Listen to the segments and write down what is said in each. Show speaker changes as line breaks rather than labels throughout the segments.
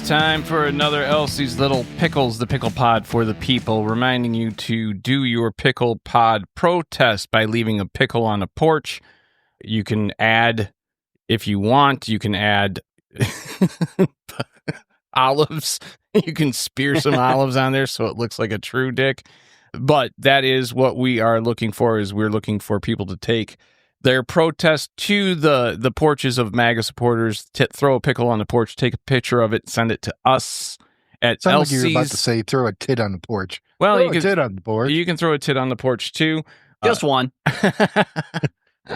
It's time for another Elsie's Little Pickles, the pickle pod for the people, reminding you to do your pickle pod protest by leaving a pickle on a porch. You can add, if you want, you can add olives. You can spear some olives on there so it looks like a true dick. But that is what we are looking for, is we're looking for people to take their protest to the porches of MAGA supporters, throw a pickle on the porch, take a picture of it, send it to us at
Sounds
Elsie's.
like you're about to say throw a tit on the porch.
Well,
throw a tit on the porch.
You can throw a tit on the porch too.
Just one.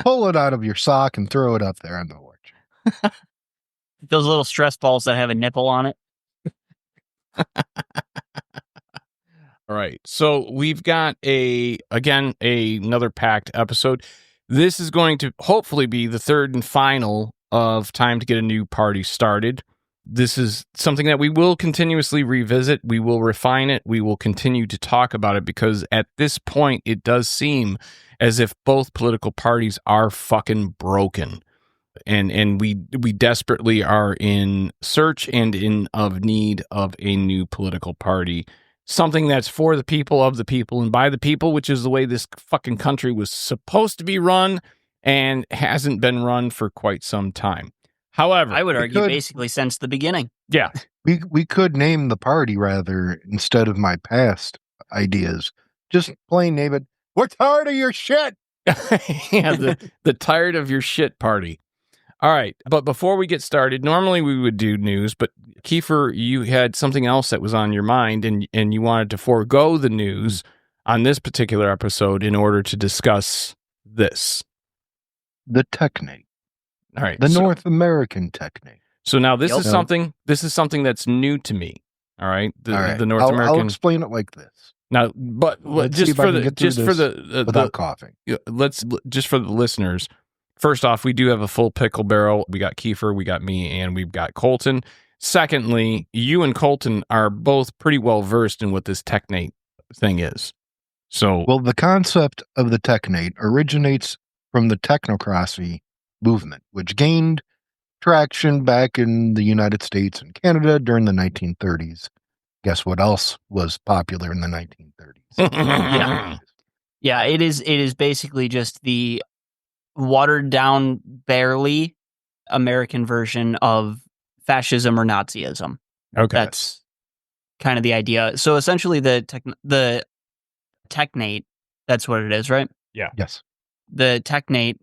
Pull it out of your sock and throw it up there on the porch.
Those little stress balls that have a nipple on it.
All right. So we've got another packed episode. This is going to hopefully be the third and final of Time to Get a New Party Started. This is something that we will continuously revisit. We will refine it. We will continue to talk about it because at this point, it does seem as if both political parties are fucking broken. And we desperately are in search and in of need of a new political party. Something that's for the people, of the people, and by the people, which is the way this fucking country was supposed to be run and hasn't been run for quite some time. However,
I would argue basically since the beginning.
Yeah.
We could name the party rather instead of my past ideas. Just plain name it. We're tired of your shit.
Yeah, the tired of your shit party. All right, but before we get started, normally we would do news, but Kiefer, you had something else that was on your mind, and you wanted to forego the news on this particular episode in order to discuss this.
The Technate.
All right.
The North American Technate.
So now this is something that's new to me. All right. The North American.
I'll explain it like this.
Now, but just for the
without coughing.
Just for the listeners. First off, we do have a full pickle barrel. We got Kiefer, we got me, and we've got Colton. Secondly, you and Colton are both pretty well versed in what this Technate thing is. So,
well, the concept of the Technate originates from the technocracy movement, which gained traction back in the United States and Canada during the 1930s. Guess what else was popular in the 1930s?
Yeah, it is basically just the watered down, barely American version of fascism or Nazism.
Okay.
That's kind of the idea. So essentially the Technate, that's what it is, right?
Yeah.
Yes.
The Technate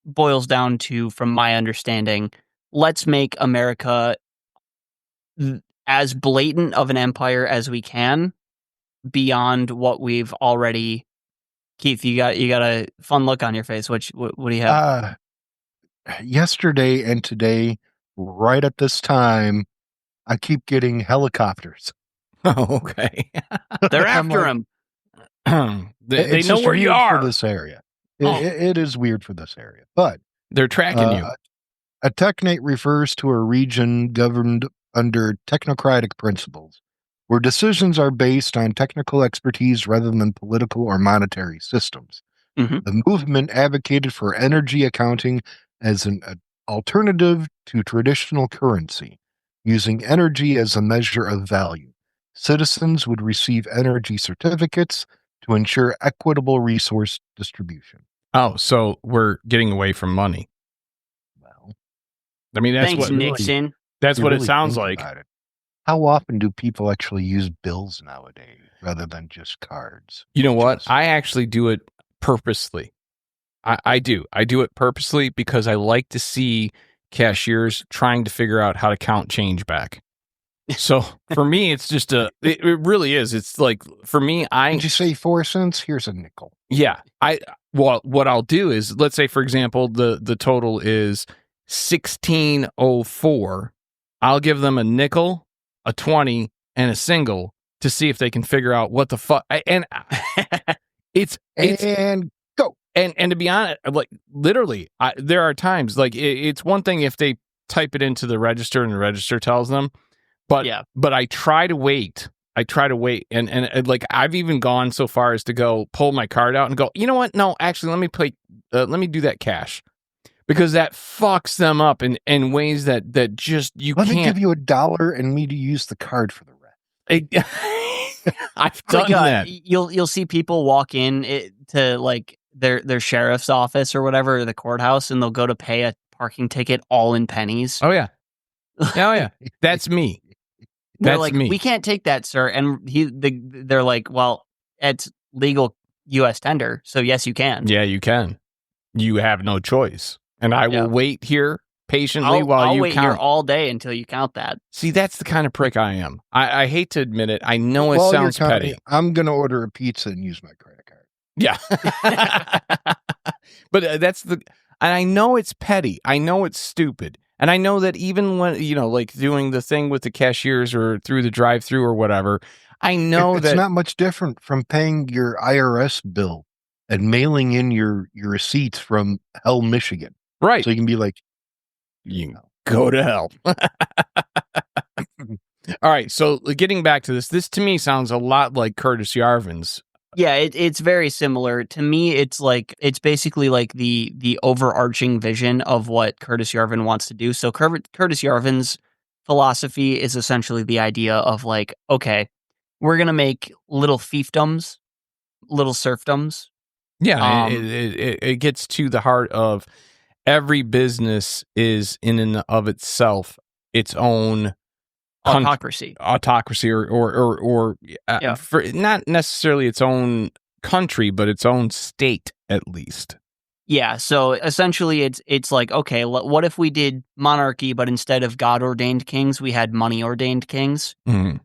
boils down to, from my understanding, let's make America as blatant of an empire as we can beyond what we've already. Keith, you got a fun look on your face. What do you have?
Yesterday and today, right at this time, I keep getting helicopters.
Oh, okay.
They're after him.
They know where you are.
For this area. It is weird for this area, but
they're tracking you.
A technate refers to a region governed under technocratic principles, where decisions are based on technical expertise rather than political or monetary systems.
Mm-hmm.
The movement advocated for energy accounting as an alternative to traditional currency, using energy as a measure of value. Citizens would receive energy certificates to ensure equitable resource distribution.
Oh, so we're getting away from money.
Well,
I mean, that's
thanks,
what
Nixon.
That's what it sounds like.
How often do people actually use bills nowadays rather than just cards?
You know what? I actually do it purposely. I do it purposely because I like to see cashiers trying to figure out how to count change back. So for me, it's just it really is. It's like, for me,
Did you say 4 cents? Here's a nickel.
Yeah. What I'll do is, let's say, for example, the total is 1604. I'll give them a nickel, a 20, and a single to see if they can figure out what the fuck. And it's
go.
And to be honest, like, literally, there are times, like, it's one thing if they type it into the register and the register tells them, but I try to wait. And like, I've even gone so far as to go pull my card out and go, you know what? No, actually, let me do that cash. because that fucks them up in ways that just you
Let me
can't.
give you $1 and me to use the card for the rest.
I've done that.
You'll see people walk in to like their sheriff's office or whatever, or the courthouse, and they'll go to pay a parking ticket all in pennies.
Oh yeah. Oh yeah. That's me.
They're
That's
like,
me.
we can't take that, sir. And they're like, well, it's legal U.S. tender, so yes, you can.
Yeah, you can. You have no choice. And I will wait here patiently while
I'll
you
wait
count.
here all day until you count that.
See, that's the kind of prick I am. I hate to admit it. I know it
While
sounds
you're counting,
petty.
I'm going to order a pizza and use my credit card.
Yeah. But and I know it's petty. I know it's stupid. And I know that even when, like doing the thing with the cashiers or through the drive-through or whatever, I know
it's not much different from paying your IRS bill and mailing in your receipts from hell, Michigan.
Right.
So you can be like,
you go to hell. All right. So getting back to this to me sounds a lot like Curtis Yarvin's.
Yeah, it's very similar. To me, it's basically like the overarching vision of what Curtis Yarvin wants to do. So Curtis Yarvin's philosophy is essentially the idea of like, okay, we're going to make little fiefdoms, little serfdoms.
Yeah, it gets to the heart of every business is in and of itself its own
autocracy,
or for not necessarily its own country, but its own state at least.
Yeah, so essentially it's like, okay, what if we did monarchy, but instead of God-ordained kings, we had money-ordained kings?
Mm-hmm.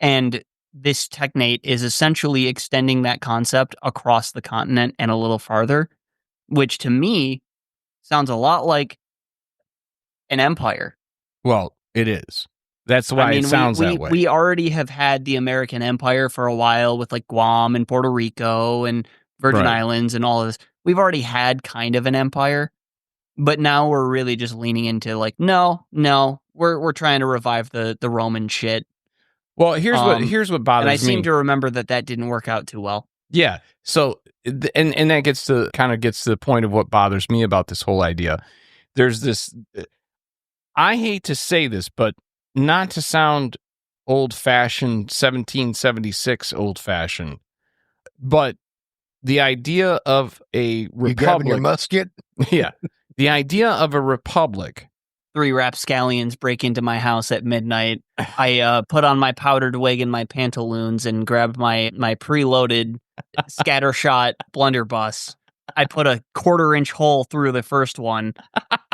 And this technate is essentially extending that concept across the continent and a little farther, which to me sounds a lot like an empire.
Well, it is. That's why it sounds that way.
We already have had the American Empire for a while with like Guam and Puerto Rico and Virgin Islands and all of this. We've already had kind of an empire, but now we're really just leaning into like, no, we're trying to revive the Roman shit.
Well, here's what bothers me.
And I seem to remember that didn't work out too well.
Yeah. So, and that gets to the point of what bothers me about this whole idea. There's this, I hate to say this, but not to sound old-fashioned, 1776 old-fashioned, but the idea of a republic.
You grabbing your musket?
Yeah. The idea of a republic.
3 rapscallions break into my house at midnight. I put on my powdered wig and my pantaloons and grabbed my preloaded scattershot blunderbuss. I put a 1/4-inch hole through the first one,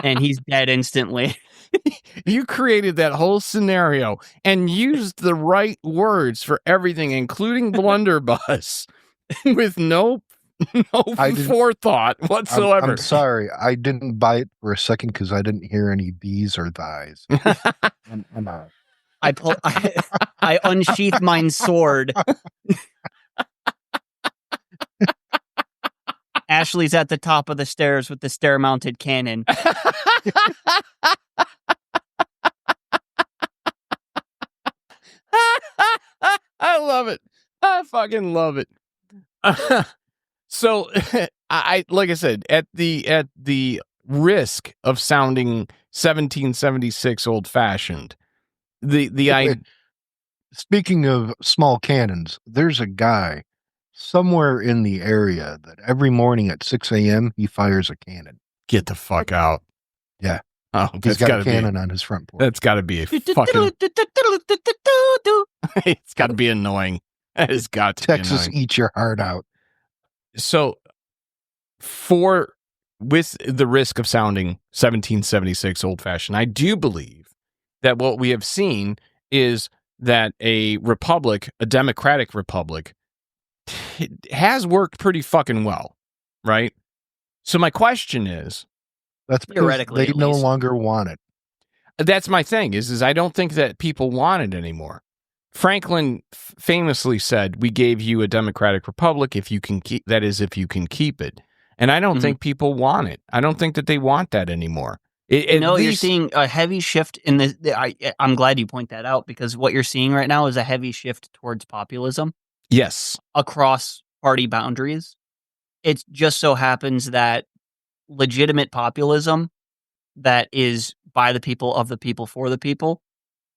and he's dead instantly.
You created that whole scenario and used the right words for everything, including blunderbuss, with no forethought whatsoever.
I'm sorry. I didn't buy it for a second because I didn't hear any these or thys. I'm out.
I unsheathed mine sword. Ashley's at the top of the stairs with the stair-mounted cannon.
I love it. I fucking love it. So, I like I said, at the risk of sounding 1776 old-fashioned,
Speaking of small cannons, there's a guy somewhere in the area that every morning at 6 a.m. he fires a cannon.
Get the fuck out.
Yeah.
Oh,
he's got a cannon on his front porch.
That's got to be a fucking... It's got to be annoying. It has got to
Texas,
be annoying.
eat your heart out.
So, with the risk of sounding 1776 old-fashioned, I do believe that what we have seen is that a republic, a democratic republic, has worked pretty fucking well, right? So my question is...
That's because they no longer want it.
That's my thing, is I don't think that people want it anymore. Franklin famously said, "We gave you a democratic republic if you can keep it." And I don't think people want it. I don't think that they want that anymore.
You're seeing a heavy shift in this. I'm glad you point that out, because what you're seeing right now is a heavy shift towards populism.
Yes.
Across party boundaries. It just so happens that legitimate populism that is by the people, of the people, for the people,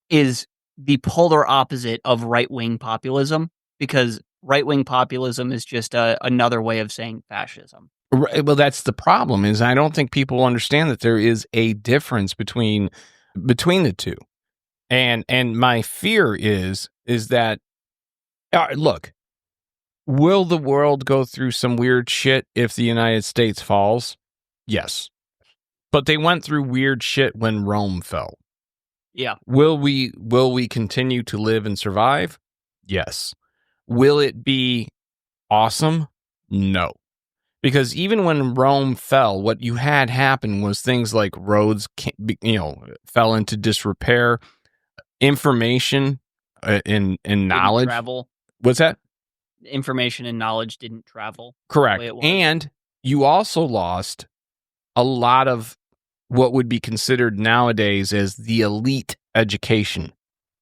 is the polar opposite of right-wing populism, because right-wing populism is just another way of saying fascism.
Right, well, that's the problem. Is I don't think people understand that there is a difference between the two, and my fear is that look, will the world go through some weird shit if the United States falls? Yes, but they went through weird shit when Rome fell.
Yeah.
Will we continue to live and survive? Yes. Will it be awesome? No. Because even when Rome fell, what you had happen was things like roads, fell into disrepair, information, and knowledge.
Travel.
What's that?
Information and knowledge didn't travel.
Correct.
The way it was.
And you also lost a lot of what would be considered nowadays as the elite education,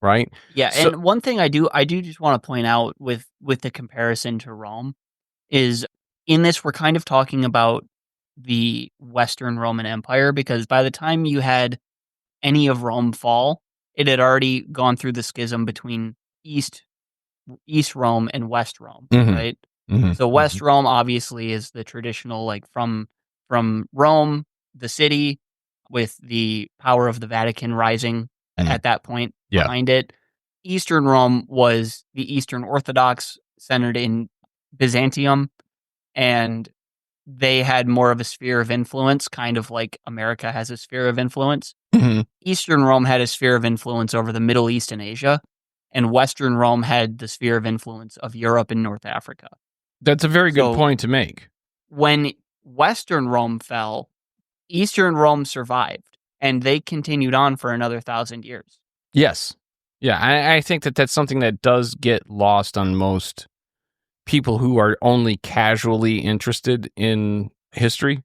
right?
Yeah,
So-
and one thing I do just want to point out with the comparison to Rome is, in this we're kind of talking about the Western Roman Empire, because by the time you had any of Rome fall, it had already gone through the schism between East Rome and West Rome,
Mhm.
right?
Mhm.
So West Rome obviously is the traditional, like from Rome, the city, with the power of the Vatican rising at that point
Yeah.
behind it. Eastern Rome was the Eastern Orthodox, centered in Byzantium, and they had more of a sphere of influence, kind of like America has a sphere of influence.
Mhm.
Eastern Rome had a sphere of influence over the Middle East and Asia, and Western Rome had the sphere of influence of Europe and North Africa.
That's a very good
So-
point to make.
When Western Rome fell, Eastern Rome survived, and they continued on for another 1,000 years.
Yes. Yeah, I think that that's something that does get lost on most people who are only casually interested in history.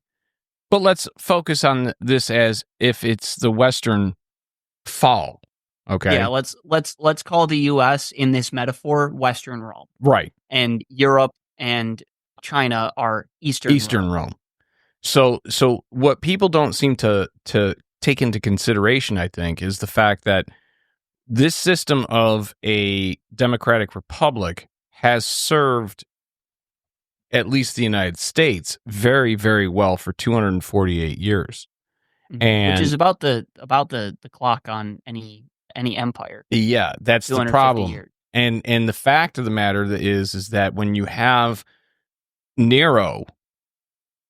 But let's focus on this as if it's the Western fall. Okay.
Yeah, let's call the U.S. in this metaphor Western Rome,
Right.
and Europe and China are Eastern Rome.
Rome. So what people don't seem to take into consideration, I think, is the fact that this system of a democratic republic has served at least the United States very, very well for 248 years. And
Which is about the clock on any empire.
yeah, that's the
250
problem.
years.
And the fact of the matter is that when you have Nero,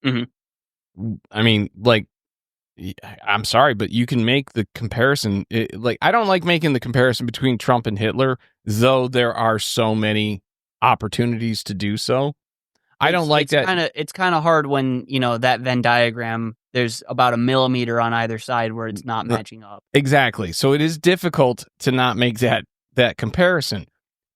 Mhm.
I mean, like, I'm sorry, but you can make the comparison. I don't like making the comparison between Trump and Hitler, though there are so many opportunities to do so. I don't like that.
It's kind of hard when, that Venn diagram, there's about a millimeter on either side where it's not matching up.
Exactly. So it is difficult to not make that comparison.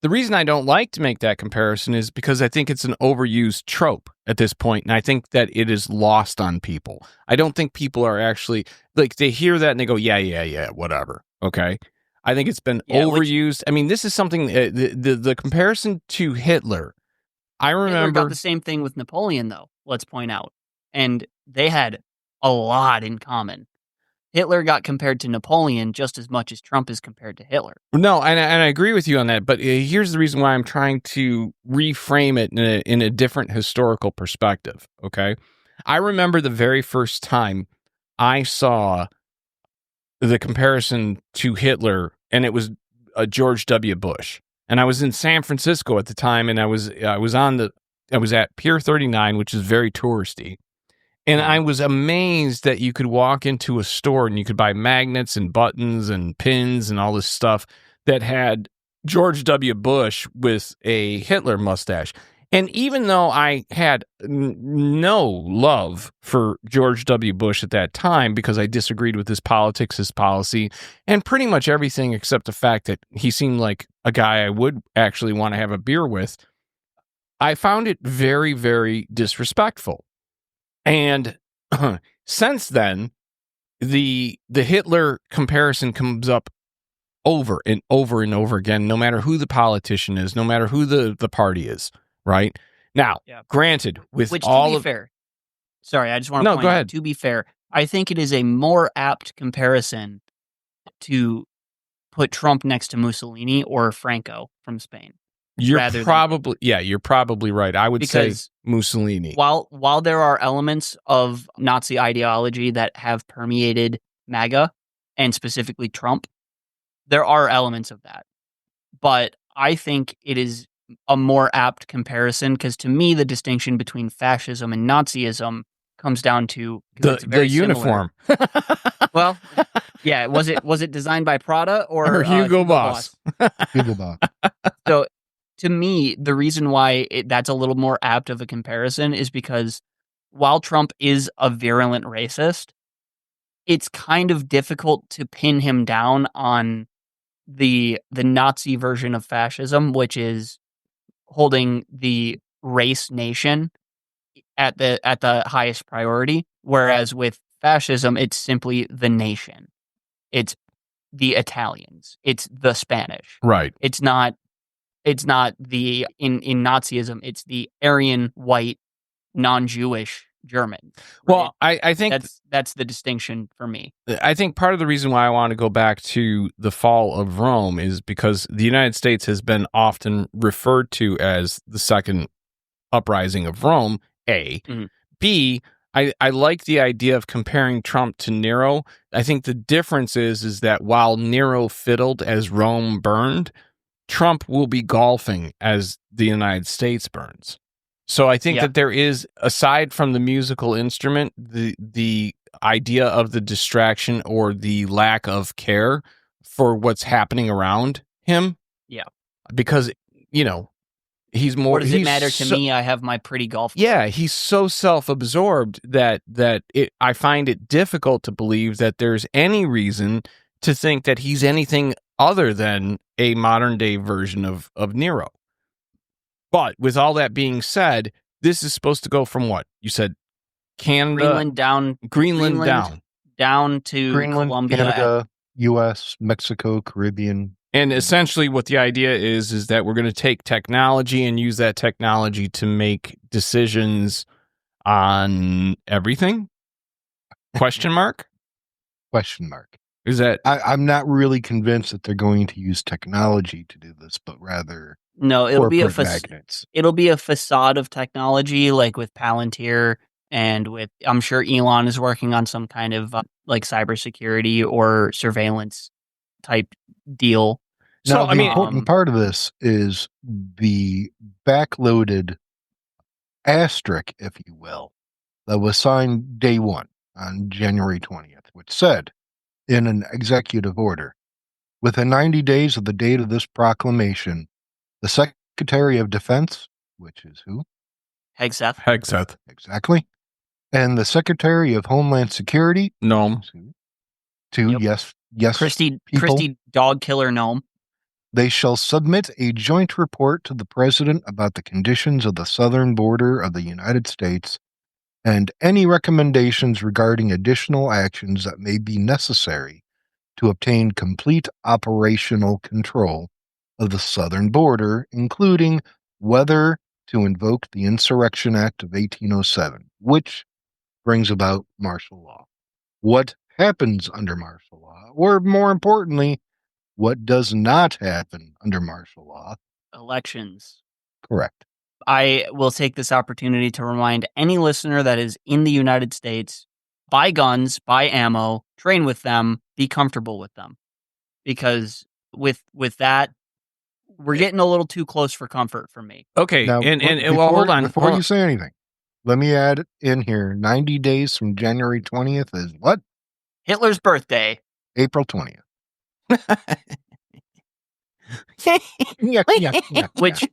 The reason I don't like to make that comparison is because I think it's an overused trope at this point, and I think that it is lost on people. I don't think people are actually, like, they hear that and they go, yeah, whatever. Okay. I think it's been overused. I mean, this is something, the comparison to Hitler, I
Hitler
remember.
got the same thing with Napoleon, though, let's point out. And they had a lot in common. Hitler got compared to Napoleon just as much as Trump is compared to Hitler.
No, and I agree with you on that. But here's the reason why I'm trying to reframe it in a different historical perspective. Okay, I remember the very first time I saw the comparison to Hitler, and it was George W. Bush, and I was in San Francisco at the time, and I was at Pier 39, which is very touristy. And I was amazed that you could walk into a store and you could buy magnets and buttons and pins and all this stuff that had George W. Bush with a Hitler mustache. And even though I had no love for George W. Bush at that time because I disagreed with his politics, his policy, and pretty much everything except the fact that he seemed like a guy I would actually want to have a beer with, I found it very, very disrespectful. And since then, the Hitler comparison comes up over and over and over again, no matter who the politician is, no matter who the party is, right? Now, granted, with
Which,
all
to be
of
fair, Sorry, I just want to
No,
point
go
out,
ahead.
to be fair, I think it is a more apt comparison to put Trump next to Mussolini or Franco from Spain.
You're
rather than
probably right. I would say
Because
Mussolini.
while there are elements of Nazi ideology that have permeated MAGA and specifically Trump, there are elements of that. But I think it is a more apt comparison because to me, the distinction between fascism and Nazism comes down to 'cause it's
The
very similar.
uniform.
Well, yeah, was it designed by Prada or
Hugo Boss?
Hugo Boss.
So, to me, the reason why that's a little more apt of a comparison is because while Trump is a virulent racist, it's kind of difficult to pin him down on the Nazi version of fascism, which is holding the race nation at the highest priority. Whereas with fascism, it's simply the nation. It's the Italians. It's the Spanish.
Right.
It's not the in Nazism, it's the Aryan white non-Jewish German.
Well, I think
that's the distinction for me.
I think part of the reason why I want to go back to the fall of Rome is because the United States has been often referred to as the second uprising of Rome, A.
Mhm.
B, I like the idea of comparing Trump to Nero. I think the difference is that while Nero fiddled as Rome burned, Trump will be golfing as the United States burns. So I think that there is, aside from the musical instrument, the idea of the distraction or the lack of care for what's happening around him.
Yeah.
Because, he's more...
What does it matter to me? I have my pretty golf club.
Yeah, he's so self-absorbed that I find it difficult to believe that there's any reason to think that he's anything other than a modern-day version of Nero. But with all that being said, this is supposed to go from what? You said Canada? Greenland down.
Down to
Greenland,
Colombia.
Canada, U.S., Mexico, Caribbean.
And essentially what the idea is that we're going to take technology and use that technology to make decisions on everything? Question mark?
Question mark.
Is that...
I'm not really convinced that they're going to use technology to do this, but rather
No, it'll be
magnets.
It'll be a facade of technology, like with Palantir and with... I'm sure Elon is working on some kind of like cybersecurity or surveillance type deal.
Now, the important part of this is the backloaded asterisk, if you will, that was signed day one on January 20th, which said, in an executive order, within 90 days of the date of this proclamation, the Secretary of Defense, which is who?
Hegseth.
Exactly. And the Secretary of Homeland Security.
Gnome.
Yes,
Christy Dog Killer Gnome.
They shall submit a joint report to the President about the conditions of the southern border of the United States and any recommendations regarding additional actions that may be necessary to obtain complete operational control of the southern border, including whether to invoke the Insurrection Act of 1807, which brings about martial law. What happens under martial law, or more importantly, what does not happen under martial law?
Elections.
Correct.
I will take this opportunity to remind any listener that is in the United States, buy guns, buy ammo, train with them, be comfortable with them. Because with that, we're getting a little too close for comfort for me.
Okay,
now,
well, hold on.
Before you say anything, let me add in here, 90 days from January 20th is what?
Hitler's birthday.
April 20th.
Which,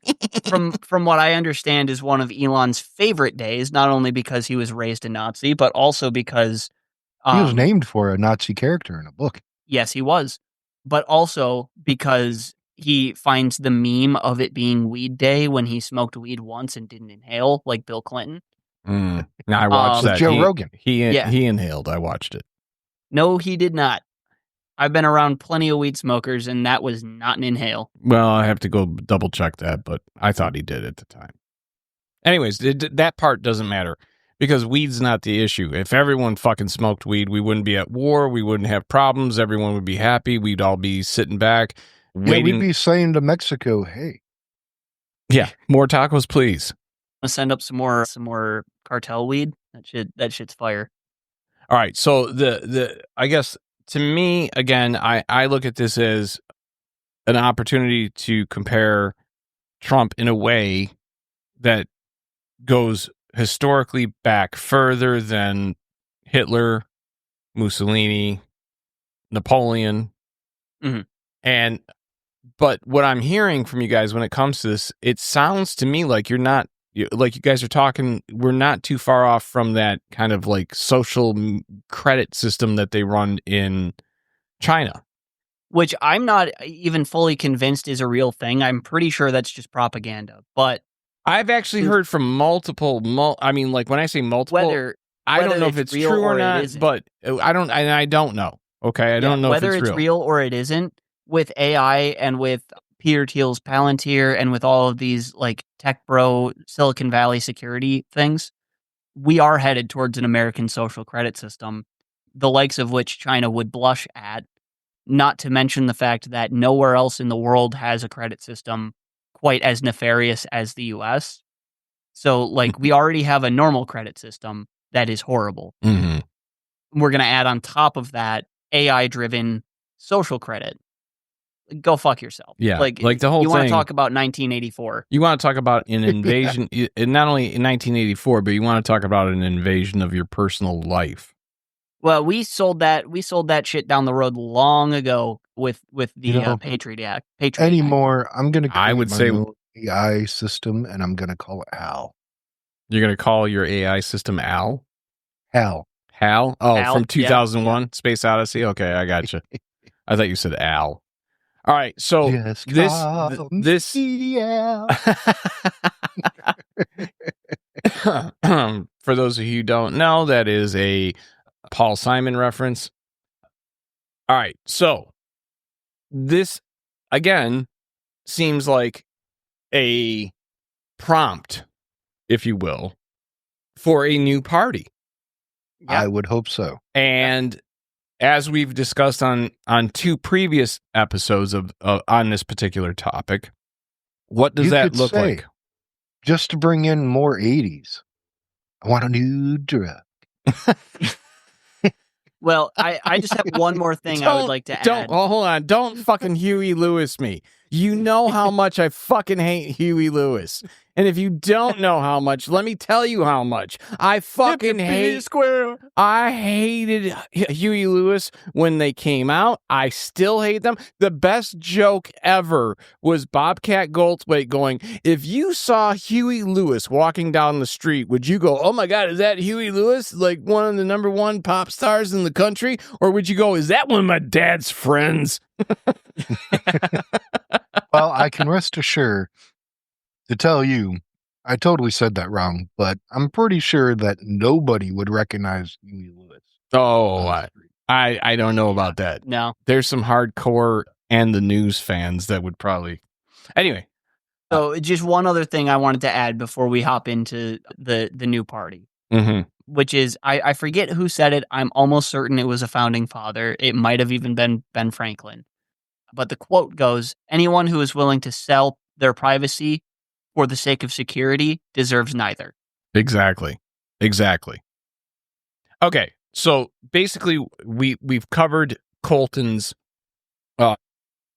from what I understand, is one of Elon's favorite days, not only because he was raised a Nazi, but also because...
he was named for a Nazi character in a book.
Yes, he was. But also because he finds the meme of it being weed day when he smoked weed once and didn't inhale, like Bill Clinton.
Now I watched that.
Joe Rogan.
He inhaled. I watched it.
No, he did not. I've been around plenty of weed smokers, and that was not an inhale.
Well, I have to go double check that, but I thought he did at the time. Anyways, that part doesn't matter. because weed's not the issue. If everyone fucking smoked weed, we wouldn't be at war. We wouldn't have problems. Everyone would be happy. We'd all be sitting back,
Yeah,
waiting.
we'd be saying to Mexico, hey.
Yeah, more tacos, please.
I'm gonna send up some more cartel weed. That shit's fire.
All right. So I guess to me, again, I look at this as an opportunity to compare Trump in a way that goes historically back further than Hitler, Mussolini, Napoleon.
Mhm.
But what I'm hearing from you guys when it comes to this, it sounds to me like like you guys are talking, we're not too far off from that kind of like social credit system that they run in China.
Which I'm not even fully convinced is a real thing. I'm pretty sure that's just propaganda. But
I've actually heard from multiple, I mean, like when I say multiple, I don't know if it's true or not, but I don't know. Okay. I don't know if
whether it's real or it isn't. With AI and with Peter Thiel's Palantir and with all of these like tech bro Silicon Valley security things, we are headed towards an American social credit system, the likes of which China would blush at, not to mention the fact that nowhere else in the world has a credit system quite as nefarious as the US. So, like, we already have a normal credit system that is horrible.
Mm-hmm.
We're going to add on top of that AI-driven social credit. Go fuck yourself.
Yeah, like the whole
you want
thing.
to talk about 1984.
You want to talk about an invasion, not only in 1984, but you want to talk about an invasion of your personal life.
Well, we sold that shit down the road long ago with the Patriot Act.
Anymore, I'm going to create
I would say
own AI system, and I'm going to call it HAL.
You're going to call your AI system Al?
HAL.
HAL? Oh,
Al,
from 2001, Space Odyssey? Okay, I got you. I thought you said Al. All right, so this for those of you who don't know, that is a Paul Simon reference. All right, so this again seems like a prompt, if you will, for a new party.
Yeah. I would hope so.
And as we've discussed on 2 previous episodes of on this particular topic, what does that look like?
Just to bring in more 80s. I want a new drug.
Well, I just have one more thing I would like to add.
Hold on. Don't fucking Huey Lewis me. You know how much I fucking hate Huey Lewis. And if you don't know how much, let me tell you how much. I fucking I hated Huey Lewis when they came out. I still hate them. The best joke ever was Bobcat Goldthwait going, if you saw Huey Lewis walking down the street, would you go, oh my God, is that Huey Lewis? Like one of the #1 pop stars in the country? Or would you go, is that one of my dad's friends?
Well, I can rest assured to tell you, I totally said that wrong, but I'm pretty sure that nobody would recognize Huey Lewis.
Oh, I don't know about that.
No.
There's some hardcore and the news fans that would probably... Anyway.
So just one other thing I wanted to add before we hop into the new party, which is, I forget who said it. I'm almost certain it was a founding father. It might have even been Ben Franklin. But the quote goes, anyone who is willing to sell their privacy for the sake of security deserves neither.
Exactly. Okay, so basically we've covered Colton's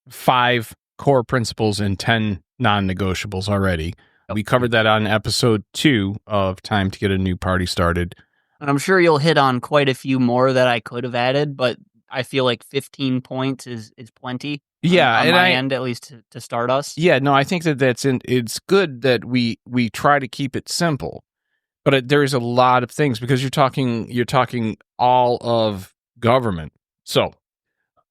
5 core principles and 10 non-negotiables already. We covered that on episode 2 of Time to Get a New Party Started.
And I'm sure you'll hit on quite a few more that I could have added, but I feel like 15 points is plenty.
Yeah,
on my end, at least to start us.
Yeah, no, I think it's good that we try to keep it simple, but there's a lot of things because you're talking all of government. So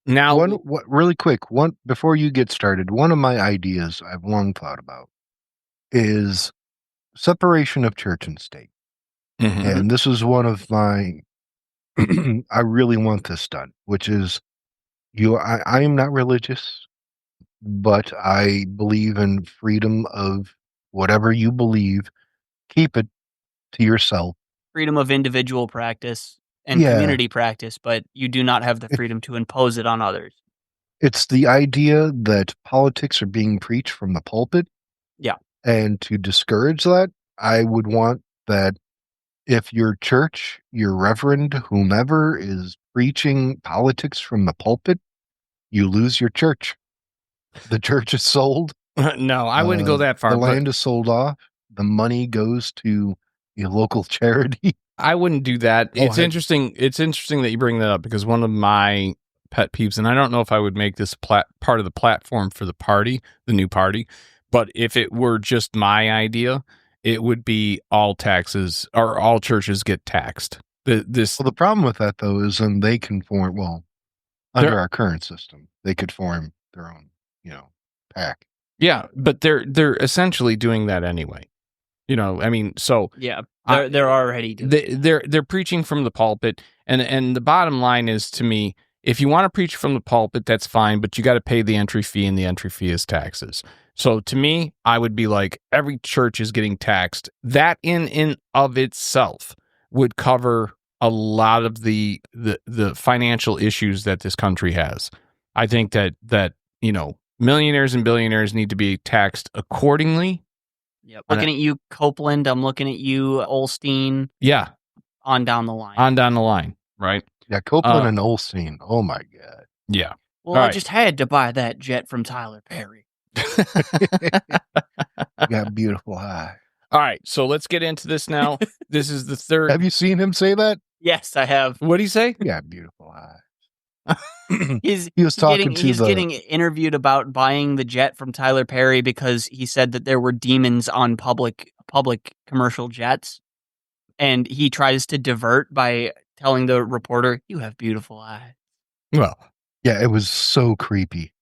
now,
really quick, before you get started, one of my ideas I've long thought about is separation of church and state, and this is one of my. I really want this done, which is I am not religious, but I believe in freedom of whatever you believe. Keep it to yourself.
freedom of individual practice and
Yeah.
community practice, but you do not have the freedom to impose it on others.
It's the idea that politics are being preached from the pulpit.
Yeah.
And to discourage that, I would want that if your church, your reverend, whomever is preaching politics from the pulpit, you lose your church. The church is sold.
No, I wouldn't go that far.
The land is sold off. The money goes to a local charity.
I wouldn't do that. It's interesting. It's interesting that you bring that up because one of my pet peeves, and I don't know if I would make this part of the platform for the party, the new party, but if it were just my idea, it would be all taxes or all churches get taxed.
Well, the problem with that though is then they can form. Well, under our current system, they could form their own, PAC.
Yeah, but they're essentially doing that anyway. I mean, so
yeah, they're already doing
they're preaching from the pulpit, and the bottom line is, to me, if you want to preach from the pulpit, that's fine, but you got to pay the entry fee, and the entry fee is taxes. So to me, I would be like, every church is getting taxed. That in of itself would cover a lot of the financial issues that this country has. I think that millionaires and billionaires need to be taxed accordingly.
Yep. Looking at you, Copeland. I'm looking at you, Olstein.
Yeah.
On down the line.
Right?
Yeah, Copeland and Olstein. Oh, my God.
Yeah.
Well, I just had to buy that jet from Tyler Perry.
You got beautiful eyes.
All right, so let's get into this now. This is the third.
Have you seen him say that?
Yes, I have.
What did he say?
Yeah, beautiful eyes.
He's getting interviewed about buying the jet from Tyler Perry because he said that there were demons on public commercial jets, and he tries to divert by telling the reporter, "You have beautiful eyes."
Well,
yeah, it was so creepy.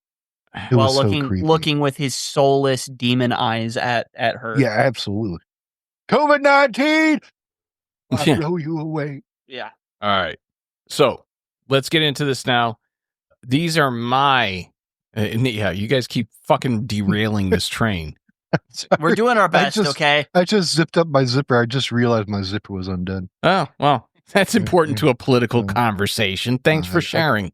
Looking with his soulless demon eyes at her.
Yeah, absolutely. COVID-19. I'll throw you away.
Yeah.
All right. So let's get into this now. These are my. You guys keep fucking derailing this train.
We're doing our best, okay?
I just zipped up my zipper. I just realized my zipper was undone.
Oh, well, that's important to a political conversation. Thanks for sharing.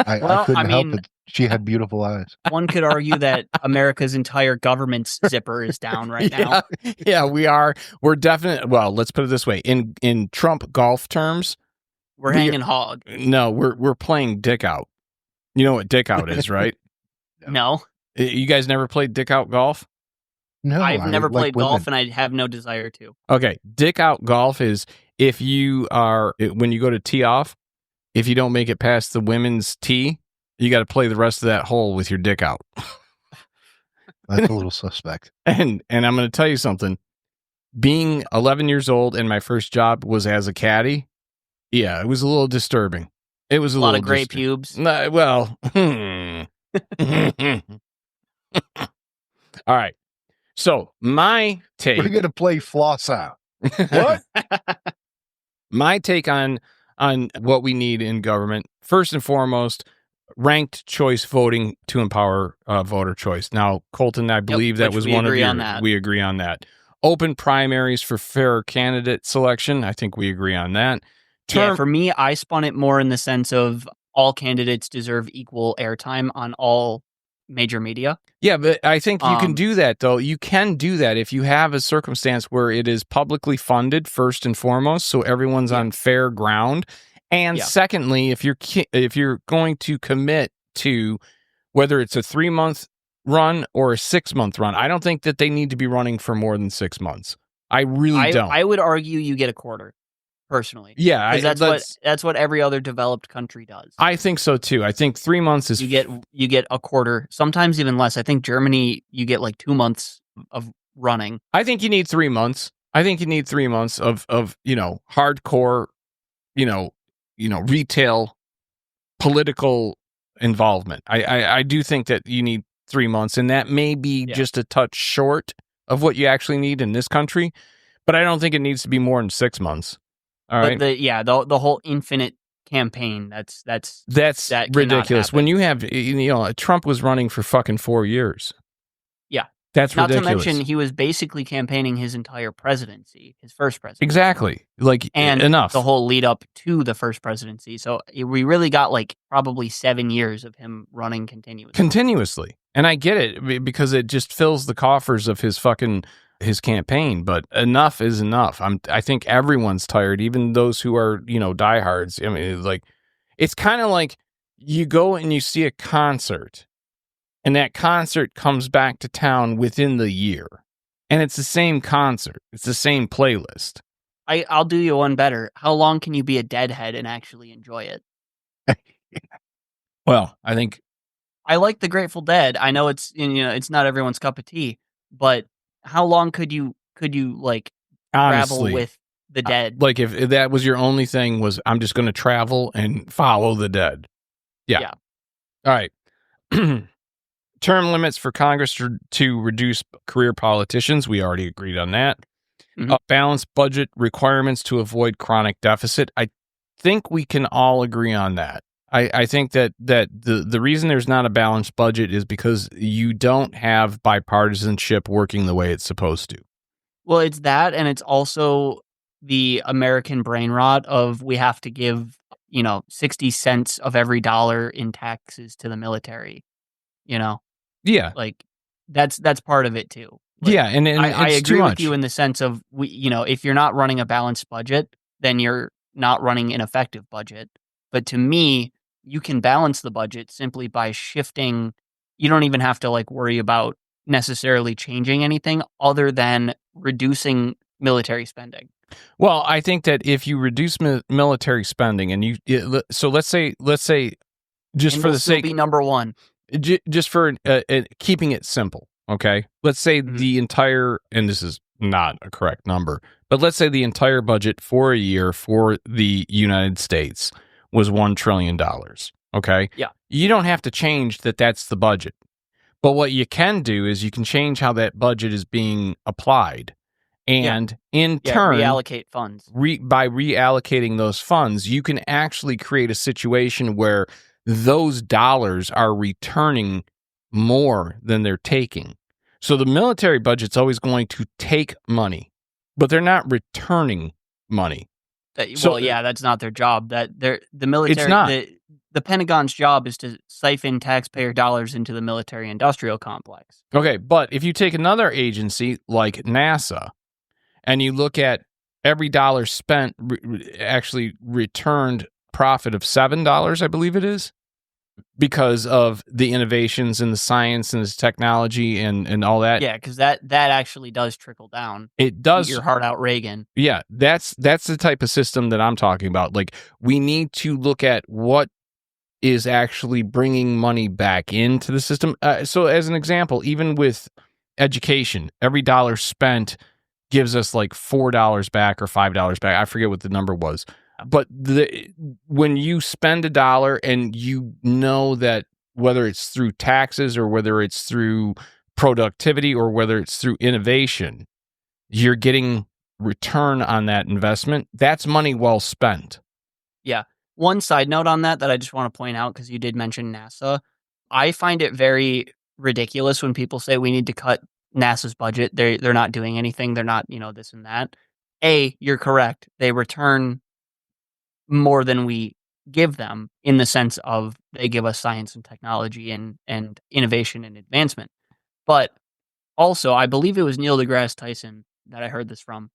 I couldn't help it. She had beautiful eyes.
One could argue that America's entire government's zipper is down right now.
Yeah, we are. We're definitely. Well, let's put it this way: in Trump golf terms,
we're hanging hog.
No, we're playing dick out. You know what dick out is, right?
No.
You guys never played dick out golf?
No,
I've never played golf, and I have no desire to.
Okay, dick out golf is if you are when you go to tee off, if you don't make it past the women's tee, you got to play the rest of that hole with your dick out.
That's a little suspect.
And I'm going to tell you something. Being 11 years old and my first job was as a caddy. Yeah, it was a little disturbing. It was a lot
of gray pubes.
Well, all right. So my take.
We're going to play floss out. What?
My take on what we need in government, first and foremost, ranked choice voting to empower voter choice. Now, Colton, I believe that was one of your. We agree on that. Open primaries for fair candidate selection. I think we agree on that.
Yeah, for me, I spun it more in the sense of all candidates deserve equal airtime on all major media.
Yeah, but I think you can do that, though. You can do that if you have a circumstance where it is publicly funded, first and foremost, so everyone's on fair ground. And secondly, if you're going to commit to whether it's a 3-month run or a 6-month run, I don't think that they need to be running for more than 6 months. I really don't.
I would argue you get a quarter. Personally,
yeah,
that's what every other developed country does.
I think so too. I think 3 months is
you get a quarter, sometimes even less. I think Germany you get like 2 months of running.
I think you need 3 months. I think you need 3 months of hardcore, retail political involvement. I do think that you need 3 months, and that may be just a touch short of what you actually need in this country, but I don't think it needs to be more than 6 months. All right.
The whole infinite campaign, that's
ridiculous. When you have, Trump was running for fucking 4 years.
Yeah.
That's
Not
ridiculous.
to mention, he was basically campaigning his entire presidency, his first presidency.
Exactly. Like,
And
enough.
the whole lead up to the first presidency. So we really got like probably 7 years of him running
Continuously. And I get it because it just fills the coffers of his campaign, but enough is enough. I think everyone's tired, even those who are, diehards. I mean, like, it's kind of like you go and you see a concert, and that concert comes back to town within the year. And it's the same concert. It's the same playlist.
I'll do you one better. How long can you be a deadhead and actually enjoy it?
Well, I think
I like the Grateful Dead. I know it's not everyone's cup of tea, but how long could you like travel
honestly,
with the Dead?
like if that was your only thing, was I'm just going to travel and follow the Dead. Yeah. All right. Term limits for Congress to reduce career politicians. We already agreed on that.
Mhm.
Balanced budget requirements to avoid chronic deficit. I think we can all agree on that. I think that the reason there's not a balanced budget is because you don't have bipartisanship working the way it's supposed to.
Well, it's that, and it's also the American brain rot of we have to give 60 cents of every dollar in taxes to the military.
Yeah.
Like that's part of it too. Like,
Yeah, and
I
it's too
agree with
much.
you in the sense of if you're not running a balanced budget, then you're not running an effective budget. But to me, you can balance the budget simply by shifting. You don't even have to like worry about necessarily changing anything other than reducing military spending.
Well, I think that if you reduce military spending and so let's say just
And
for
we'll
the
still
sake
be number one.
just for keeping it simple, okay? Let's say
Mhm.
the entire, and this is not a correct number, but let's say the entire budget for a year for the United States was $1 trillion, okay?
Yeah.
You don't have to change that's the budget. But what you can do is you can change how that budget is being applied. And in turn,
reallocate funds.
by reallocating those funds, you can actually create a situation where those dollars are returning more than they're taking. So the military budget's always going to take money, but they're not returning money.
That's not their job. The military.
It's not.
The Pentagon's job is to siphon taxpayer dollars into the military-industrial complex.
Okay, but if you take another agency like NASA, and you look at every dollar spent actually returned profit of $7, I believe it is, because of the innovations in the science and the technology and all that.
Yeah, because that actually does trickle down.
It does.
Eat your heart out, Reagan.
Yeah, that's the type of system that I'm talking about. Like, we need to look at what is actually bringing money back into the system. So as an example, even with education, every dollar spent gives us like $4 back or $5 back. I forget what the number was. But when you spend $1 and you know that whether it's through taxes or whether it's through productivity or whether it's through innovation, you're getting return on that investment. That's money well spent.
Yeah. One side note on that I just want to point out, because you did mention NASA, I find it very ridiculous when people say we need to cut NASA's budget. They're not doing anything. They're not, this and that. You're correct. They return more than we give them in the sense of they give us science and technology and innovation and advancement. But also, I believe it was Neil deGrasse Tyson that I heard this from.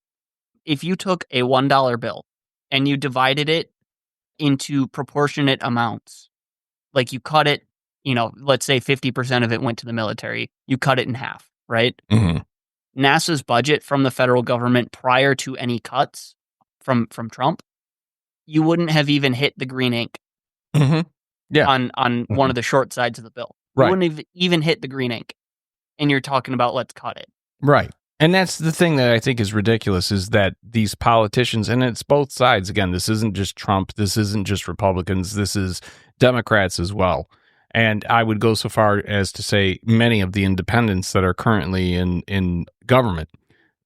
If you took a $1 bill and you divided it into proportionate amounts, like you cut it, let's say 50% of it went to the military, you cut it in half, right?
Mm-hmm.
NASA's budget from the federal government prior to any cuts from Trump, you wouldn't have even hit the green ink.
Mm-hmm. Yeah.
On one of the short sides of the bill.
Right.
You wouldn't have even hit the green ink. And you're talking about let's cut it.
Right. And that's the thing that I think is ridiculous, is that these politicians, and it's both sides. Again, this isn't just Trump. This isn't just Republicans. This is Democrats as well. And I would go so far as to say many of the independents that are currently in government.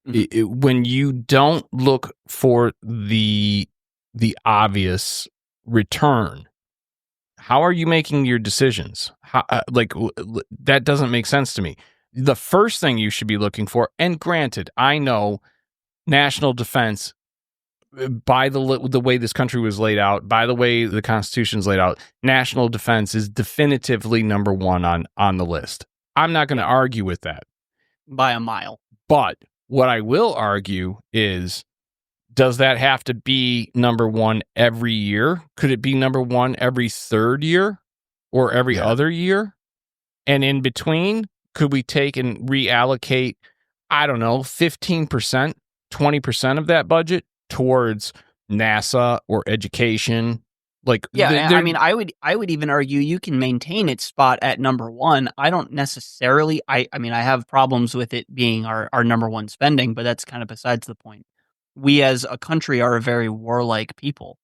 Mm-hmm. When you don't look for the obvious return, how are you making your decisions? That doesn't make sense to me. the first thing you should be looking for, and granted, I know national defense, by the way this country was laid out, by the way the Constitution's laid out, national defense is definitively number one on the list. I'm not going to argue with that.
By a mile.
But what I will argue is, does that have to be number one every year? Could it be number one every third year or every other year? And in between, could we take and reallocate, I don't know, 15%, 20% of that budget towards NASA or education? Like,
I mean, I would even argue you can maintain its spot at number one. I don't necessarily. I mean, I have problems with it being our number one spending, but that's kind of besides the point. We as a country are a very warlike people,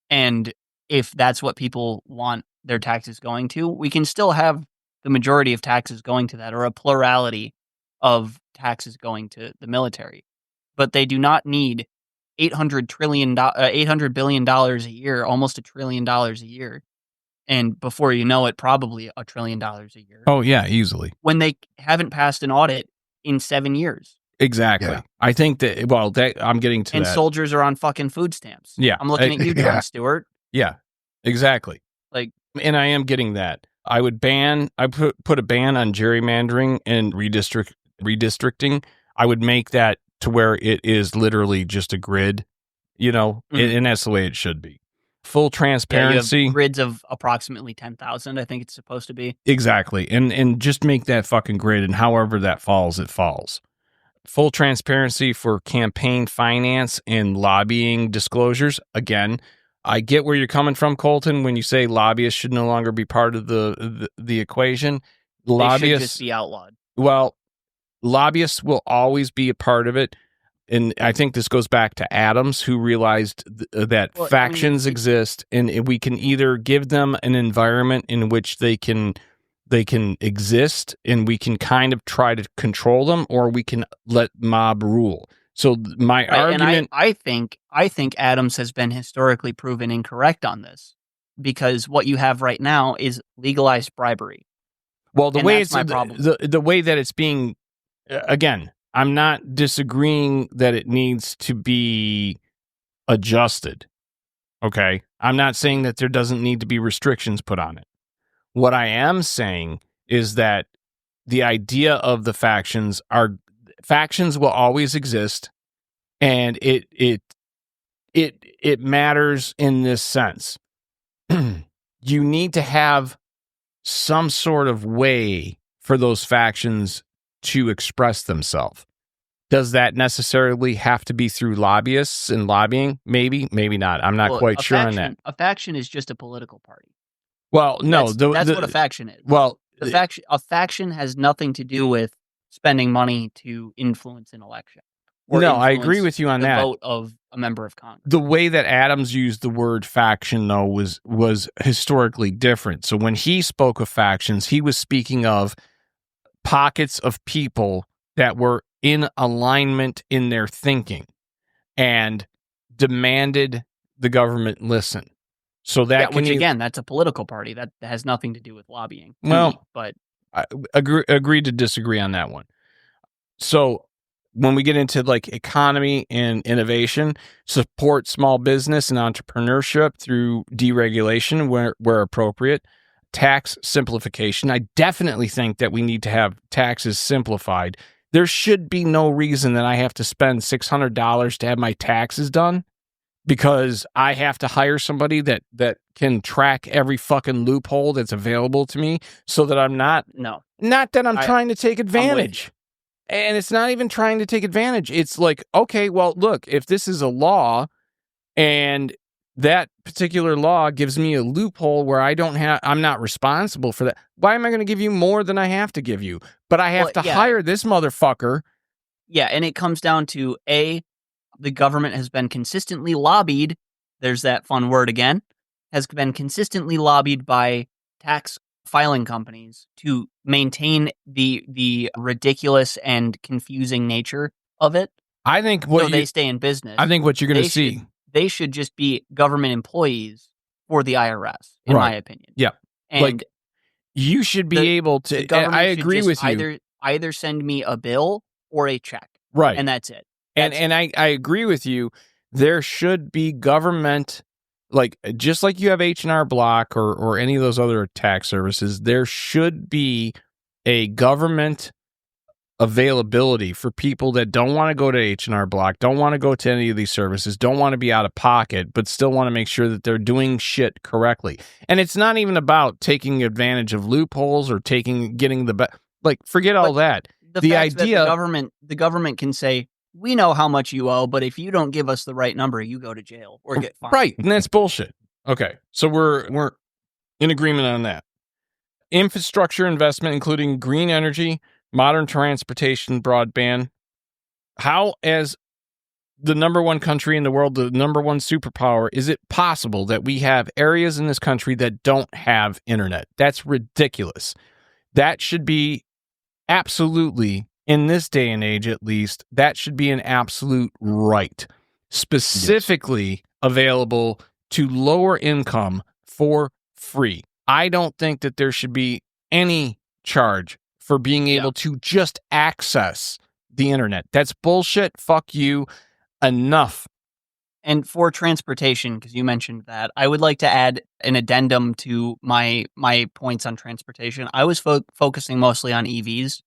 and if that's what people want their taxes going to, we can still have the majority of taxes going to that, or a plurality of taxes going to the military. But they do not need $800 billion a year, almost $1 trillion a year. And before you know it, probably $1 trillion a year.
Oh, yeah, easily.
When they haven't passed an audit in 7 years.
Exactly. Yeah. I think that, well, I'm getting to
and
that.
And soldiers are on fucking food stamps.
Yeah.
I'm looking at you, Jon Stewart.
Yeah, exactly. And I am getting that. I would put a ban on gerrymandering and redistricting. I would make that to where it is literally just a grid, and that's the way it should be. Full transparency.
You have grids of approximately 10,000, I think it's supposed to be.
Exactly. And just make that fucking grid, and however that falls, it falls. Full transparency for campaign finance and lobbying disclosures. Again, I get where you're coming from, Colton, when you say lobbyists should no longer be part of the equation.
They should just be outlawed.
Well, lobbyists will always be a part of it. And I think this goes back to Adams, who realized that factions exist, and we can either give them an environment in which they can exist, and we can kind of try to control them, or we can let mob rule. So my argument,
and I think Adams has been historically proven incorrect on this, because what you have right now is legalized bribery.
Well, the way that it's being, again, I'm not disagreeing that it needs to be adjusted. Okay, I'm not saying that there doesn't need to be restrictions put on it. What I am saying is that the idea of the factions will always exist, and it matters in this sense. You need to have some sort of way for those factions to express themselves. Does that necessarily have to be through lobbyists and lobbying? Maybe, maybe not. I'm not quite sure on that.
A faction is just a political party.
Well, no,
that's what a faction is.
Well,
a faction has nothing to do with spending money to influence an election.
No, I agree with you on that.
The vote of a member of Congress.
The way that Adams used the word faction, though, was historically different. So when he spoke of factions, he was speaking of pockets of people that were in alignment in their thinking and demanded the government listen. So that
again, that's a political party that has nothing to do with lobbying.
Well,
but
I agree to disagree on that one. So when we get into like economy and innovation, support small business and entrepreneurship through deregulation where appropriate. Tax simplification. I definitely think that we need to have taxes simplified. There should be no reason that I have to spend $600 to have my taxes done, because I have to hire somebody that can track every fucking loophole that's available to me, so that I'm not that I'm trying to take advantage. And it's not even trying to take advantage. It's like, okay, well, look, if this is a law and that particular law gives me a loophole where I'm not responsible for that, why am I going to give you more than I have to give you? But I have to hire this motherfucker.
Yeah, and it comes down to the government has been consistently lobbied. There's that fun word again. Has been consistently lobbied by tax filing companies to maintain the ridiculous and confusing nature of it.
I think
they stay in business.
I think what you're going to see.
They should just be government employees for the IRS, in my opinion.
Yeah.
And
You should be able to.
The government
I
should
agree
just
with you.
either send me a bill or a check,
Right.
and that's it.
And I agree with you. There should be government, like just like you have H&R Block or any of those other tax services, there should be a government availability for people that don't want to go to H&R Block, don't want to go to any of these services, don't want to be out of pocket, but still want to make sure that they're doing shit correctly. And it's not even about taking advantage of loopholes or getting the like forget all that.
The idea that the government can say, we know how much you owe, but if you don't give us the right number, you go to jail or get fined.
Right, and that's bullshit. Okay, so we're in agreement on that. Infrastructure investment, including green energy, modern transportation, broadband. How, as the number one country in the world, the number one superpower, is it possible that we have areas in this country that don't have internet? That's ridiculous. That should be absolutely, in this day and age at least, that should be an absolute right. Specifically available to lower income for free. I don't think that there should be any charge for being able to just access the internet. That's bullshit. Fuck you. Enough.
And for transportation, because you mentioned that, I would like to add an addendum to my points on transportation. I was focusing mostly on EVs.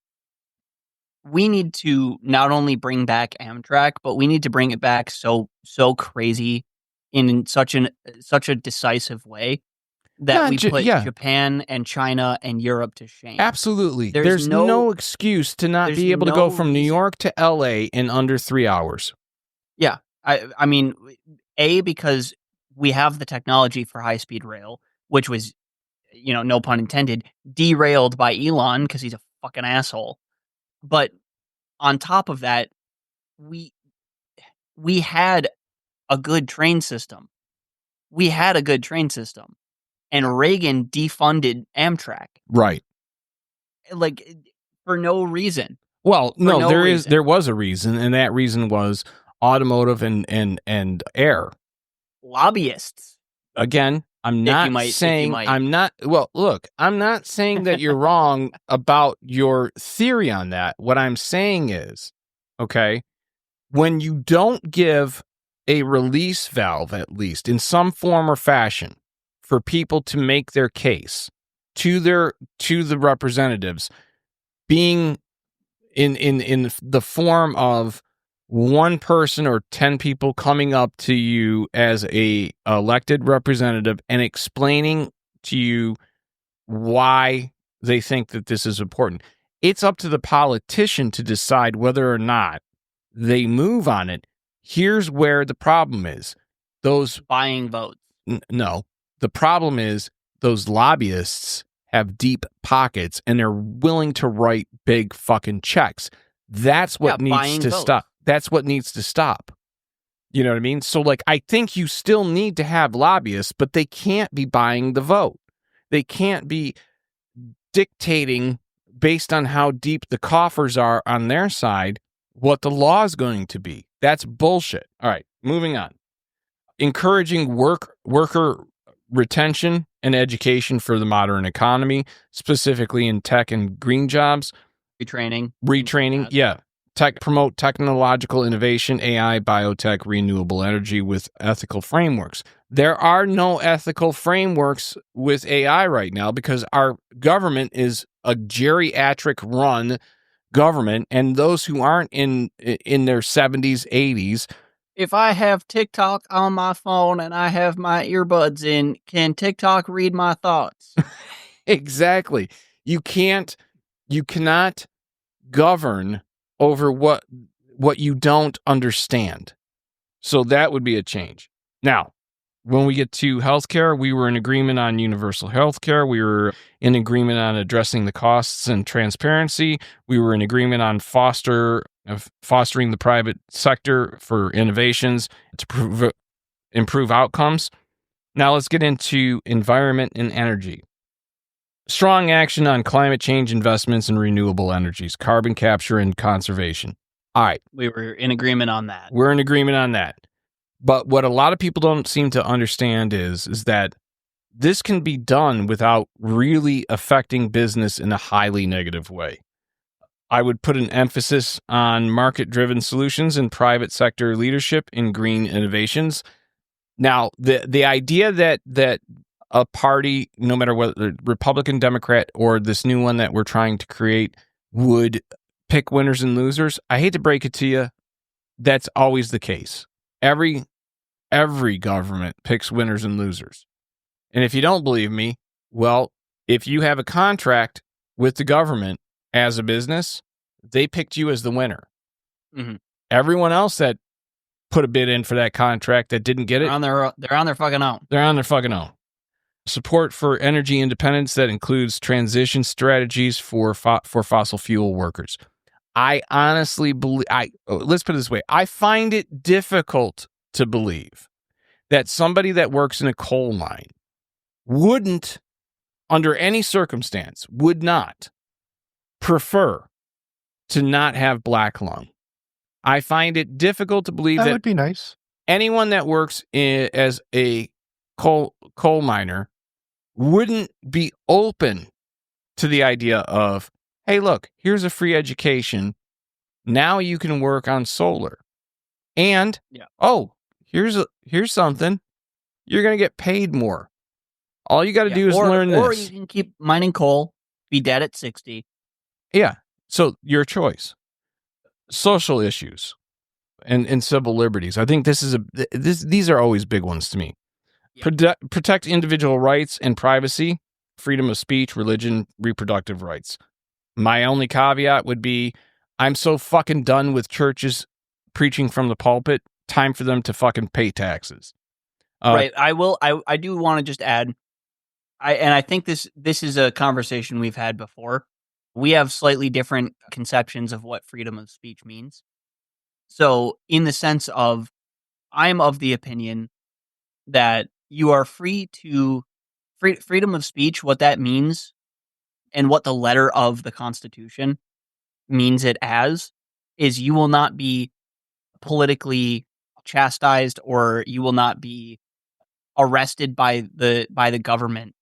We need to not only bring back Amtrak, but we need to bring it back so crazy in such a decisive way that we put Japan and China and Europe to shame.
Absolutely. There's no excuse to not be able to go from New York to LA in under 3 hours.
Yeah. I mean, because we have the technology for high-speed rail, which was, no pun intended, derailed by Elon because he's a fucking asshole. But on top of that, we had a good train system. And Reagan defunded Amtrak.
Right.
Like, for no reason.
Well, no, there was a reason, and that reason was automotive and air.
Lobbyists.
Again, I'm not saying that you're wrong about your theory on that. What I'm saying is, okay, when you don't give a release valve, at least in some form or fashion, for people to make their case to the representatives, being in the form of one person or 10 people coming up to you as a elected representative and explaining to you why they think that this is important. It's up to the politician to decide whether or not they move on it. Here's where the problem is. Those
buying votes.
No. The problem is those lobbyists have deep pockets and they're willing to write big fucking checks. That's what needs to stop. That's what needs to stop. You know what I mean? So, I think you still need to have lobbyists, but they can't be buying the vote. They can't be dictating based on how deep the coffers are on their side what the law is going to be. That's bullshit. All right, moving on. Encouraging worker retention and education for the modern economy, specifically in tech and green jobs. Retraining, yeah. Promote technological innovation, AI, biotech, renewable energy with ethical frameworks. There are no ethical frameworks with AI right now because our government is a geriatric-run government, and those who aren't in their 70s, 80s.
If I have TikTok on my phone and I have my earbuds in, can TikTok read my thoughts?
Exactly. You cannot govern over what you don't understand. So that would be a change. Now, when we get to healthcare, we were in agreement on universal healthcare. We were in agreement on addressing the costs and transparency. We were in agreement on fostering the private sector for innovations to improve outcomes. Now let's get into environment and energy. Strong action on climate change investments in renewable energies, carbon capture and conservation. All right.
We were in agreement on that.
We're in agreement on that. But what a lot of people don't seem to understand is that this can be done without really affecting business in a highly negative way. I would put an emphasis on market-driven solutions and private sector leadership in green innovations. Now, the idea that a party, no matter whether Republican, Democrat, or this new one that we're trying to create, would pick winners and losers, I hate to break it to you, that's always the case. Every government picks winners and losers. And if you don't believe me, well, if you have a contract with the government as a business, they picked you as the winner.
Mm-hmm.
Everyone else that put a bid in for that contract that didn't get it,
they're on their fucking own.
They're on their fucking own. Support for energy independence that includes transition strategies for fossil fuel workers. I honestly believe, let's put it this way. I find it difficult to believe that somebody that works in a coal mine wouldn't, under any circumstance, would not prefer to not have black lung. I find it difficult to believe that
would be nice.
Anyone that works as a coal miner wouldn't be open to the idea of, hey, look, here's a free education. Now you can work on solar. And, here's something. You're going to get paid more. All you got to do is learn this.
Or you can keep mining coal, be dead at 60.
Yeah. So your choice. Social issues and civil liberties. I think these are always big ones to me. Yeah. Protect individual rights and privacy, freedom of speech, religion, reproductive rights. My only caveat would be, I'm so fucking done with churches preaching from the pulpit. Time for them to fucking pay taxes.
Right. I do want to just add, I think this is a conversation we've had before. We have slightly different conceptions of what freedom of speech means. So in the sense of, I'm of the opinion that you are free to freedom of speech, what that means and what the letter of the Constitution means it as, is you will not be politically chastised or you will not be arrested by the government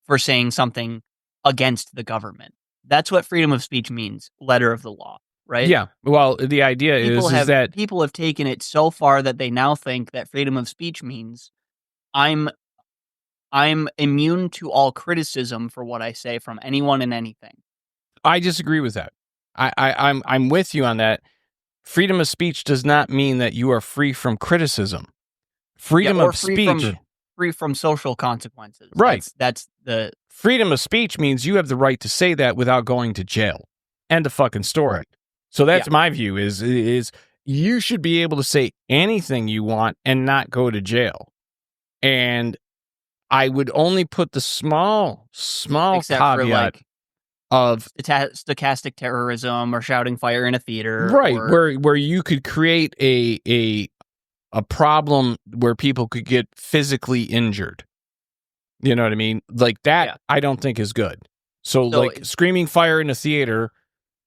for saying something against the government. That's what freedom of speech means, letter of the law, right?
Yeah. Well, the idea is that
people have taken it so far that they now think that freedom of speech means I'm immune to all criticism for what I say from anyone and anything.
I disagree with that. I'm with you on that. Freedom of speech does not mean that you are free from criticism. Freedom of speech,
free from social consequences.
Right.
That's the
freedom of speech means you have the right to say that without going to jail. End of fucking story. Right. So that's my view is you should be able to say anything you want and not go to jail. And I would only put the small
except
caveat
for like
of
stochastic terrorism or shouting fire in a theater,
right? Where you could create a problem where people could get physically injured. You know what I mean? Like that, I don't think is good. So like screaming fire in a theater,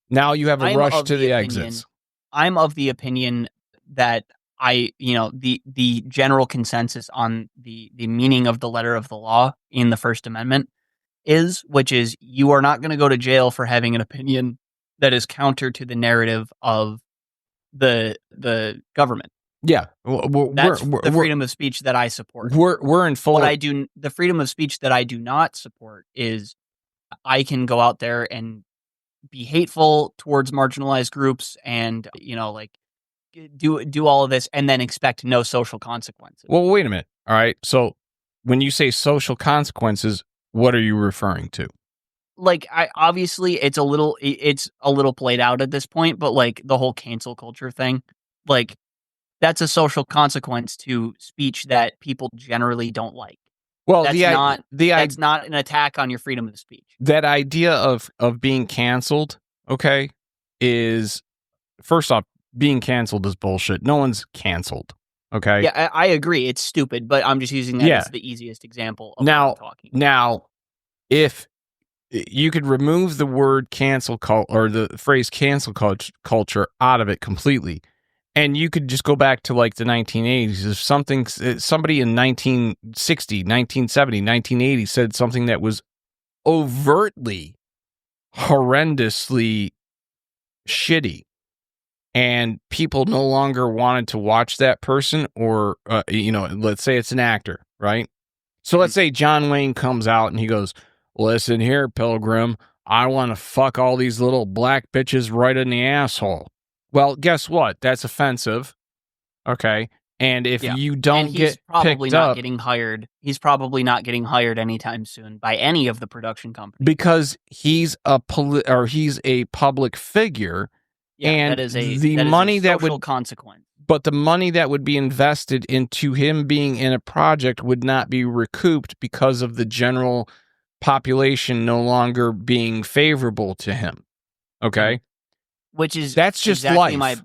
now you have a rush to the exits.
I'm of the opinion that the general consensus on the meaning of the letter of the law in the First Amendment which is you are not going to go to jail for having an opinion that is counter to the narrative of the government.
Yeah,
that's the freedom of speech that I support.
We're in full.
The freedom of speech that I do not support is I can go out there and be hateful towards marginalized groups and do all of this and then expect no social consequences.
Well, wait a minute. All right. So when you say social consequences, what are you referring to?
Like, obviously it's a little played out at this point, but like the whole cancel culture thing, like that's a social consequence to speech that people generally don't like.
Well,
that's not an attack on your freedom of speech.
That idea of being canceled, okay, is first off, being canceled is bullshit. No one's canceled. Okay.
Yeah, I agree. It's stupid, but I'm just using that as the easiest example of what I'm talking about.
Now, if you could remove the word cancel or the phrase cancel culture out of it completely, And you could just go back to like the 1980s. If somebody in 1960, 1970, 1980 said something that was overtly, horrendously shitty, and people no longer wanted to watch that person, or, let's say it's an actor, right? So let's say John Wayne comes out and he goes, listen here, Pilgrim, I want to fuck all these little black bitches right in the asshole. Well, guess what? That's offensive. Okay. And if you don't get
probably
picked
not
up,
getting hired. He's probably not getting hired anytime soon by any of the production companies
because he's he's a public figure.
Yeah,
and
that is a social consequence.
But the money that would be invested into him being in a project would not be recouped because of the general population no longer being favorable to him. Okay?
Which is
that's just
exactly
life.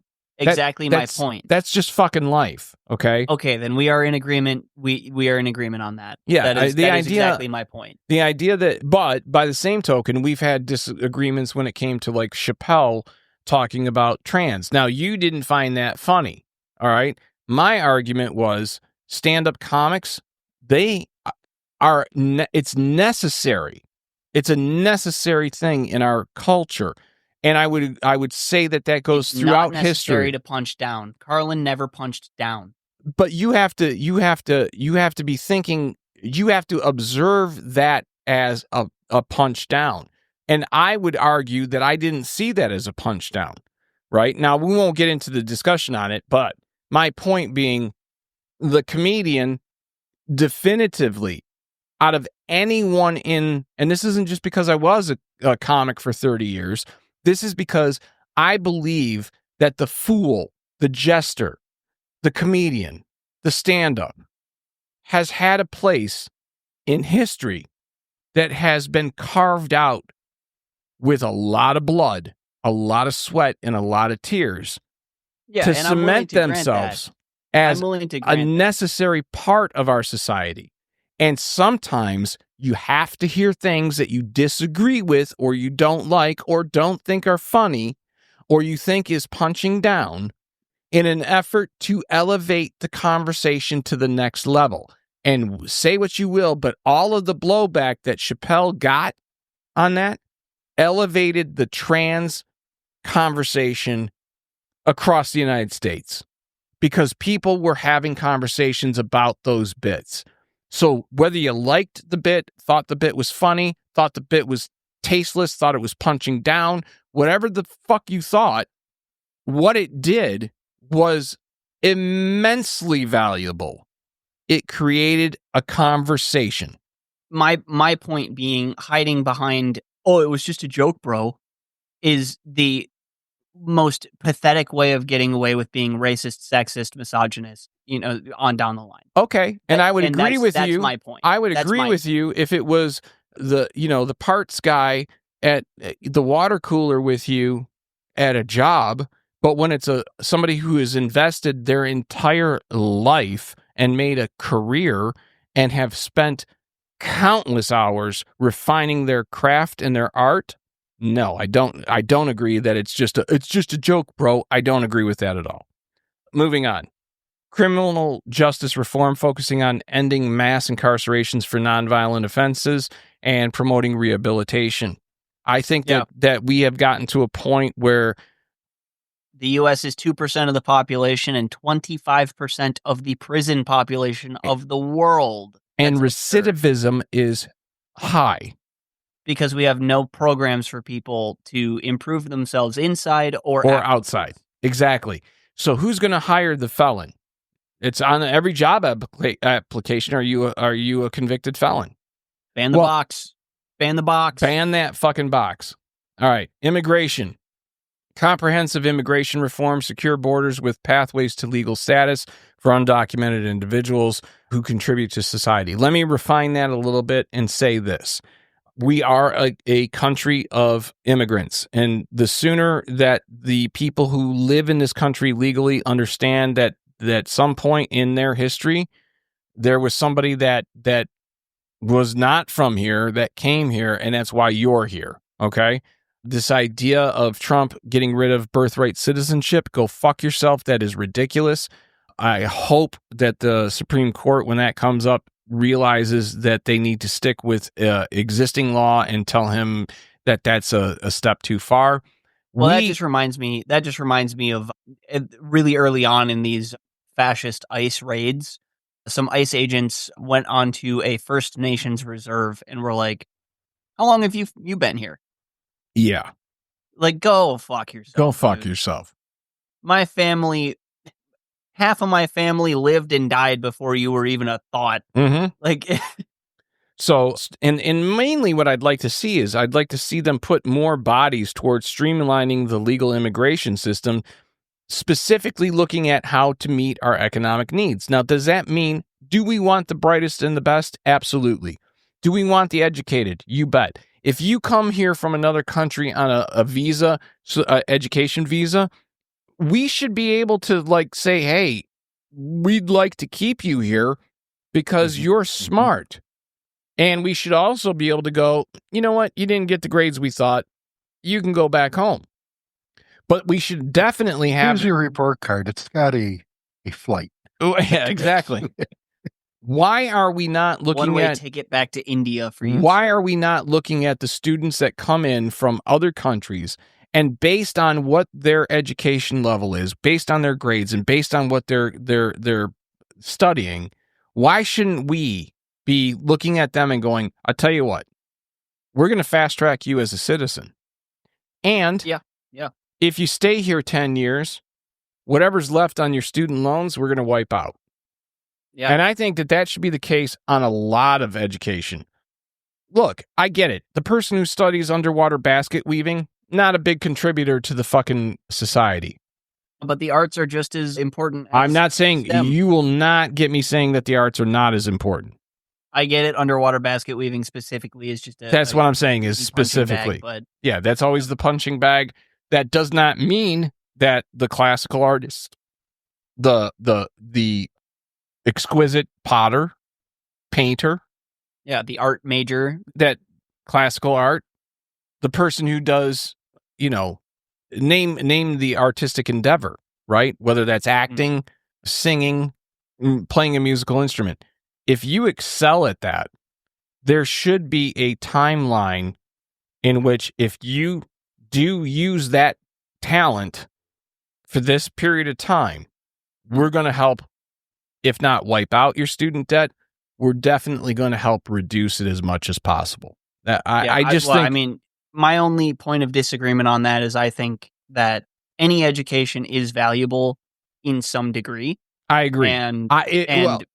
My point.
That's just fucking life. Okay?
Okay, then we are in agreement. We are in agreement on that.
Yeah,
that is exactly my point.
The idea that, but by the same token, we've had disagreements when it came to like Chappelle talking about trans. Now, you didn't find that funny. All right. My argument was stand-up comics, they are, it's necessary. It's a necessary thing in our culture. And I would say that goes throughout
not necessary
history.
To punch down. Carlin never punched down.
But you have to be thinking, you have to observe that as a punch down. And I would argue that I didn't see that as a punch down. Right? Now, we won't get into the discussion on it, but my point being, the comedian definitively, out of anyone and this isn't just because I was a comic for 30 years, this is because I believe that the fool, the jester, the comedian, the stand-up has had a place in history that has been carved out with a lot of blood, a lot of sweat, and a lot of tears to cement themselves as a necessary part of our society. And sometimes you have to hear things that you disagree with, or you don't like, or don't think are funny, or you think is punching down, in an effort to elevate the conversation to the next level. And say what you will, but all of the blowback that Chappelle got on that elevated the trans conversation across the United States, because people were having conversations about those bits. So whether you liked the bit, thought the bit was funny, thought the bit was tasteless, thought it was punching down, whatever the fuck you thought, what it did was immensely valuable. It created a conversation.
My point being, hiding behind, oh, it was just a joke, bro, is the most pathetic way of getting away with being racist, sexist, misogynist, on down the line.
Okay. And I would agree with you.
That's my point.
I would agree with you if it was the parts guy at the water cooler with you at a job. But when it's somebody who has invested their entire life and made a career and have spent countless hours refining their craft and their art, no, I don't agree that it's just a joke, bro. I don't agree with that at all. Moving on. Criminal justice reform, focusing on ending mass incarcerations for nonviolent offenses and promoting rehabilitation. I think that we have gotten to a point where
the U.S. is 2% of the population and 25% of the prison population of the world.
And recidivism is high.
Because we have no programs for people to improve themselves inside or
outside. Exactly. So who's going to hire the felon? It's on every job application. Are you a convicted felon?
Ban the box. Ban the box.
Ban that fucking box. All right. Immigration. Comprehensive immigration reform, secure borders with pathways to legal status for undocumented individuals who contribute to society. Let me refine that a little bit and say this. We are a country of immigrants, and the sooner that the people who live in this country legally understand that at some point in their history, there was somebody that was not from here that came here, and that's why you're here, okay? this idea of Trump getting rid of birthright citizenship, go fuck yourself. That is ridiculous. I hope that the Supreme Court, when that comes up, realizes that they need to stick with existing law and tell him that that's a step too far.
Well, that just reminds me of really early on in these fascist ICE raids. Some ICE agents went onto a First Nations reserve and were like, "How long have you been here?"
Yeah.
Like, go fuck yourself.
Go fuck
dude.
yourself.
My family, half of my family lived and died before you were even a thought.
Mm-hmm.
Like,
so, and mainly what I'd like to see is I'd like to see them put more bodies towards streamlining the legal immigration system, specifically looking at how to meet our economic needs. Now, does that mean, do we want the brightest and the best? Absolutely. Do we want the educated? You bet. If you come here from another country on a visa, education visa, we should be able to like say, hey, we'd like to keep you here because you're smart. And we should also be able to go, you know what? You didn't get the grades we thought. You can go back home. But we should definitely have...
Here's your report card. It's got a flight.
Oh, yeah, exactly. Why are we not looking at...
one-way ticket back to India for you.
Why are we not looking at the students that come in from other countries and based on what their education level is, based on their grades, and based on what they're studying, why shouldn't we be looking at them and going, I'll tell you what, we're going to fast track you as a citizen. And
yeah.
If you stay here 10 years, whatever's left on your student loans, we're going to wipe out.
Yeah.
And I think that should be the case on a lot of education. Look, I get it. The person who studies underwater basket weaving, not a big contributor to the fucking society.
But the arts are just as important.
I'm not saying,
STEM.
you will not get me saying that the arts are not as important.
I get it. Underwater basket weaving specifically is just
that's what I'm saying is specifically.
Bag, but
yeah, that's always the punching bag. That does not mean that the classical artist, the exquisite potter, painter,
the art major,
that classical art, the person who does, name the artistic endeavor, right? Whether that's acting, singing, playing a musical instrument. If you excel at that, there should be a timeline in which if you do use that talent for this period of time, we're going to help, if not wipe out your student debt, we're definitely going to help reduce it as much as possible. I
mean, my only point of disagreement on that is I think that any education is valuable in some degree.
I agree.
And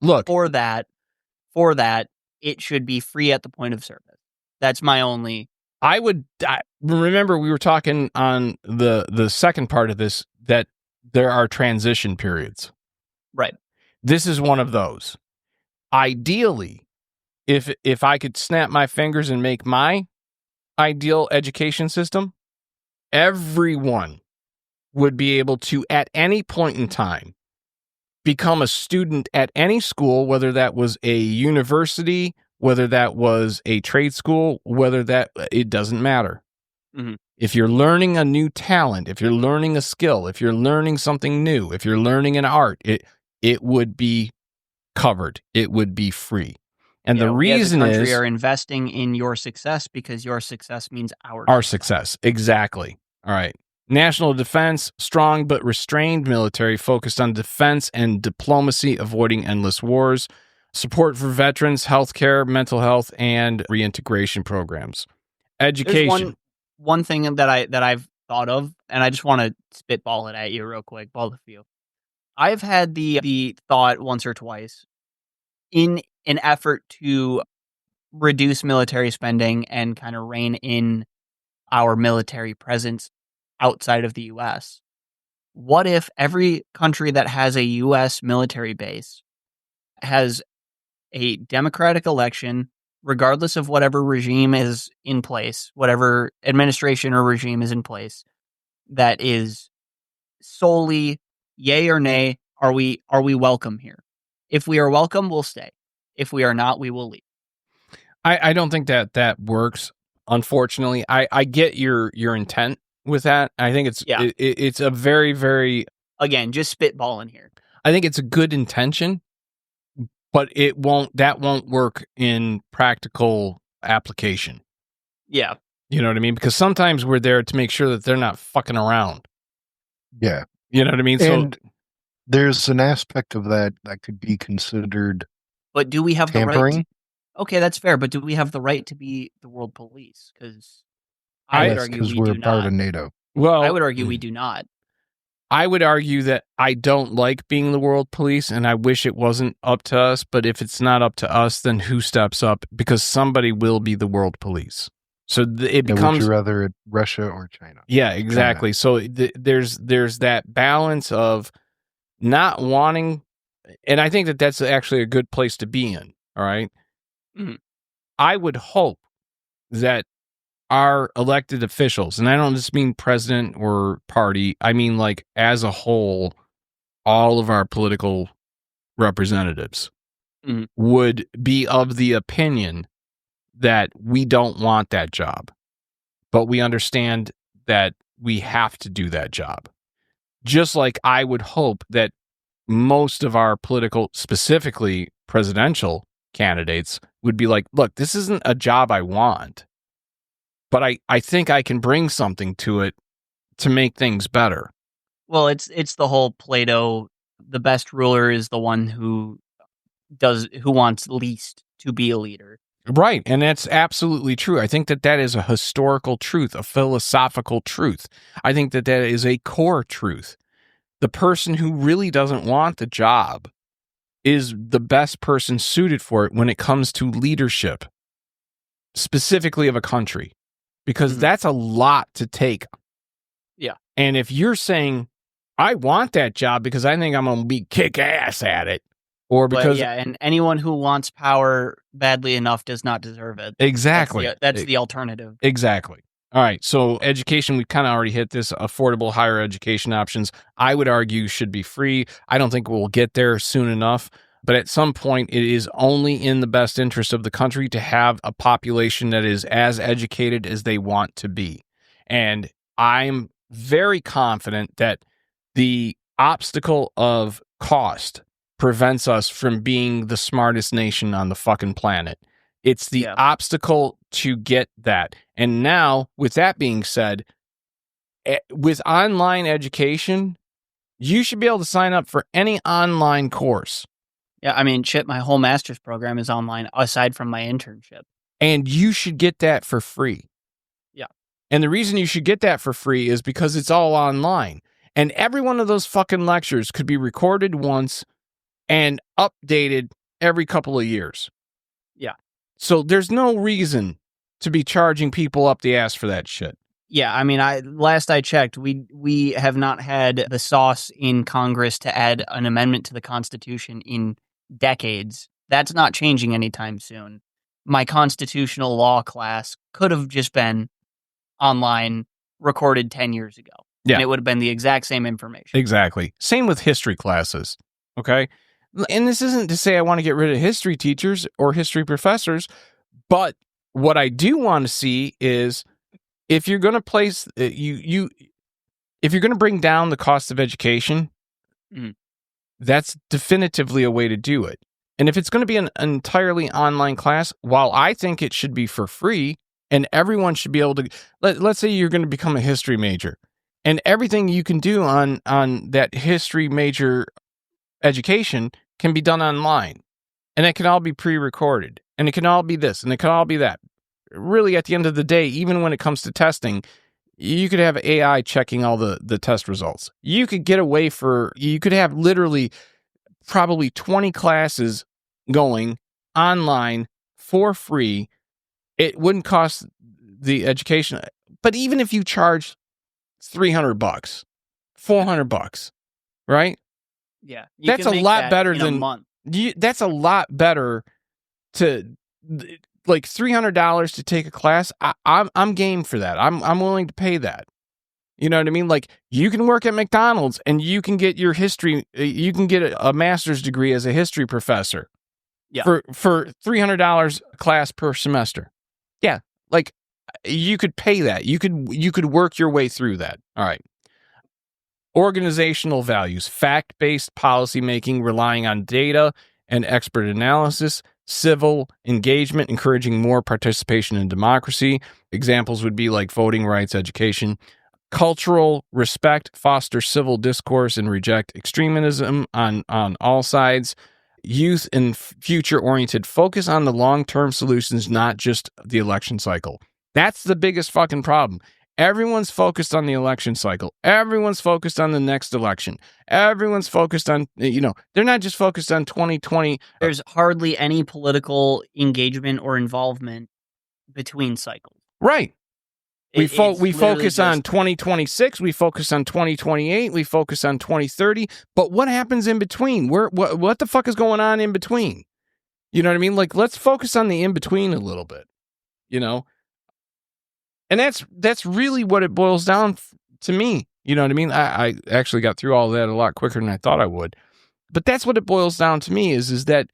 look,
for that, it should be free at the point of service. That's my only.
Remember we were talking on the second part of this that there are transition periods.
Right.
This is one of those. Ideally, if I could snap my fingers and make my ideal education system, everyone would be able to, at any point in time, become a student at any school, whether that was a university, whether that was a trade school, it doesn't matter.
Mm-hmm.
If you're learning a new talent, if you're learning a skill, if you're learning something new, if you're learning an art, it would be covered. It would be free. And the reason is
we are investing in your success because your success means
our success. Exactly. All right. National defense, strong but restrained military focused on defense and diplomacy, avoiding endless wars. Support for veterans, healthcare, mental health, and reintegration programs. Education.
There's one thing that I've thought of, and I just want to spitball it at you real quick, both of you. I've had the thought once or twice in an effort to reduce military spending and kind of rein in our military presence outside of the U.S. What if every country that has a U.S. military base has a democratic election, regardless of whatever regime is in place, whatever administration or regime is in place, that is solely yay or nay, are we welcome here? If we are welcome, we'll stay. If we are not, we will leave.
I don't think that works. unfortunately. I get your intent with that. I think it's a very, very...
Again, just spitballing here.
I think it's a good intention, but that won't work in practical application.
Yeah.
You know what I mean? Because sometimes we're there to make sure that they're not fucking around.
Yeah.
You know what I mean?
And there's an aspect of that could be considered
But do we have
tampering.
the right? Okay, that's fair. But do we have the right to be the world police? Because
I
I would
Yes,
argue
because
we
we're
do
part
not.
of NATO.
Well,
I would argue we do not.
I would argue that I don't like being the world police, and I wish it wasn't up to us. But if it's not up to us, then who steps up? Because somebody will be the world police. So it becomes...
Would you rather it Russia or China?
Yeah, exactly. So there's that balance of not wanting, and I think that that's actually a good place to be in. All right.
Mhm.
I would hope that our elected officials, and I don't just mean president or party, I mean like as a whole, all of our political representatives
Mhm.
would be of the opinion that we don't want that job, but we understand that we have to do that job. Just like I would hope that most of our political, specifically presidential candidates, would be like, look, this isn't a job I want, but I think I can bring something to it to make things better.
Well, it's the whole Plato. The best ruler is the one who wants least to be a leader.
Right. And that's absolutely true. I think that is a historical truth, a philosophical truth. I think that is a core truth. The person who really doesn't want the job is the best person suited for it when it comes to leadership, specifically of a country, because that's a lot to take.
Yeah.
And if you're saying, I want that job because I think I'm going to be kick ass at it, or because...
and anyone who wants power badly enough does not deserve it.
Exactly.
That's the alternative.
Exactly. All right. So education, we kind of already hit this. Affordable higher education options, I would argue, should be free. I don't think we'll get there soon enough. But at some point, it is only in the best interest of the country to have a population that is as educated as they want to be. And I'm very confident that the obstacle of cost prevents us from being the smartest nation on the fucking planet. It's the obstacle to get that. And now, with that being said, with online education, you should be able to sign up for any online course.
Yeah, I mean, shit, my whole master's program is online aside from my internship.
And you should get that for free.
Yeah.
And the reason you should get that for free is because it's all online. And every one of those fucking lectures could be recorded once and updated every couple of years.
Yeah.
So there's no reason to be charging people up the ass for that shit.
Yeah, I mean, last I checked, we have not had the sauce in Congress to add an amendment to the Constitution in decades. That's not changing anytime soon. My constitutional law class could have just been online, recorded 10 years ago.
Yeah.
And it would have been the exact same information.
Exactly. Same with history classes. Okay. And this isn't to say I want to get rid of history teachers or history professors, but what I do want to see is if you're going to place if you're going to bring down the cost of education, that's definitively a way to do it. And if it's going to be an entirely online class, while I think it should be for free and everyone should be able to, let's say you're going to become a history major and everything you can do on that history major education can be done online, and it can all be pre-recorded, and it can all be this, and it can all be that. Really, at the end of the day, even when it comes to testing, you could have AI checking all the test results. You could have literally probably 20 classes going online for free. It wouldn't cost the education, but even if you charge $300, $400, right?
Yeah,
that's a lot better than
a month.
That's a lot better to like $300 to take a class. I'm game for that. I'm willing to pay that. You know what I mean? Like you can work at McDonald's and you can get your history. You can get a master's degree as a history professor.
Yeah.
For $300 a class per semester. Yeah, like you could pay that. You could work your way through that. All right. Organizational values, fact-based policymaking, relying on data and expert analysis, civil engagement, encouraging more participation in democracy. Examples would be like voting rights, education. Cultural respect, foster civil discourse, and reject extremism on all sides. Youth and future-oriented, focus on the long-term solutions, not just the election cycle. That's the biggest fucking problem. Everyone's focused on the election cycle. Everyone's focused on the next election. Everyone's focused on, they're not just focused on 2020.
There's hardly any political engagement or involvement between cycles.
Right. We focus
just
on 2026. We focus on 2028. We focus on 2030. But what happens in between? What the fuck is going on in between? You know what I mean? Like, let's focus on the in between a little bit. And that's really what it boils down to me. You know what I mean? I actually got through all that a lot quicker than I thought I would. But that's what it boils down to me is that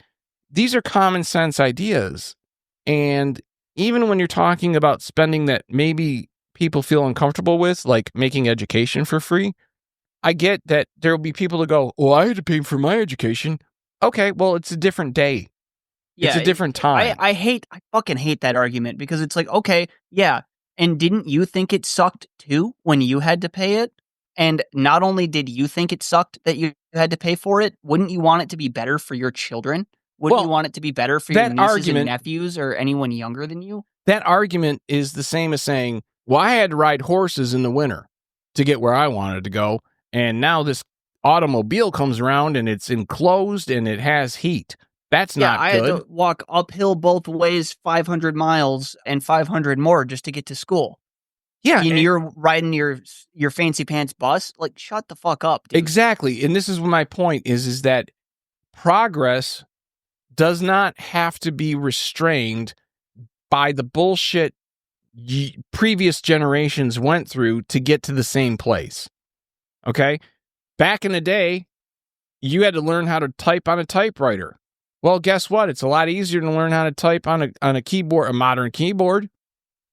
these are common sense ideas. And even when you're talking about spending that maybe people feel uncomfortable with, like making education for free, I get that there will be people that go, "Oh, I had to pay for my education." Okay, well, it's a different day.
Yeah,
it's a different time.
I fucking hate that argument because it's like, okay, yeah. And didn't you think it sucked too when you had to pay it? And not only did you think it sucked that you had to pay for it, wouldn't you want it to be better for your children? Wouldn't you want it to be better for your nieces and nephews or anyone younger than you?
That argument is the same as saying, well, I had to ride horses in the winter to get where I wanted to go. And now this automobile comes around and it's enclosed and it has heat. That's not good.
I had to walk uphill both ways 500 miles and 500 more just to get to school.
Yeah.
And you're riding your fancy pants bus? Like, shut the fuck up, dude.
Exactly. And this is my point is that progress does not have to be restrained by the bullshit previous generations went through to get to the same place. Okay? Back in the day, you had to learn how to type on a typewriter. Well, guess what? It's a lot easier to learn how to type on a keyboard, a modern keyboard.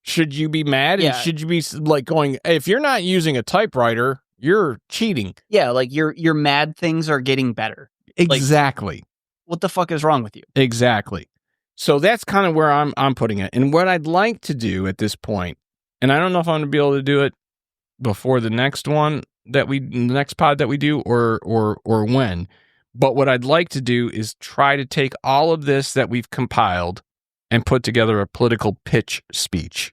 Should you be mad?
Yeah.
And should you be like going, if you're not using a typewriter, you're cheating.
Yeah, like your mad things are getting better.
Exactly.
Like, what the fuck is wrong with you?
Exactly. So that's kind of where I'm putting it. And what I'd like to do at this point, and I don't know if I'm going to be able to do it before the next pod that we do or when, but what I'd like to do is try to take all of this that we've compiled and put together a political pitch speech.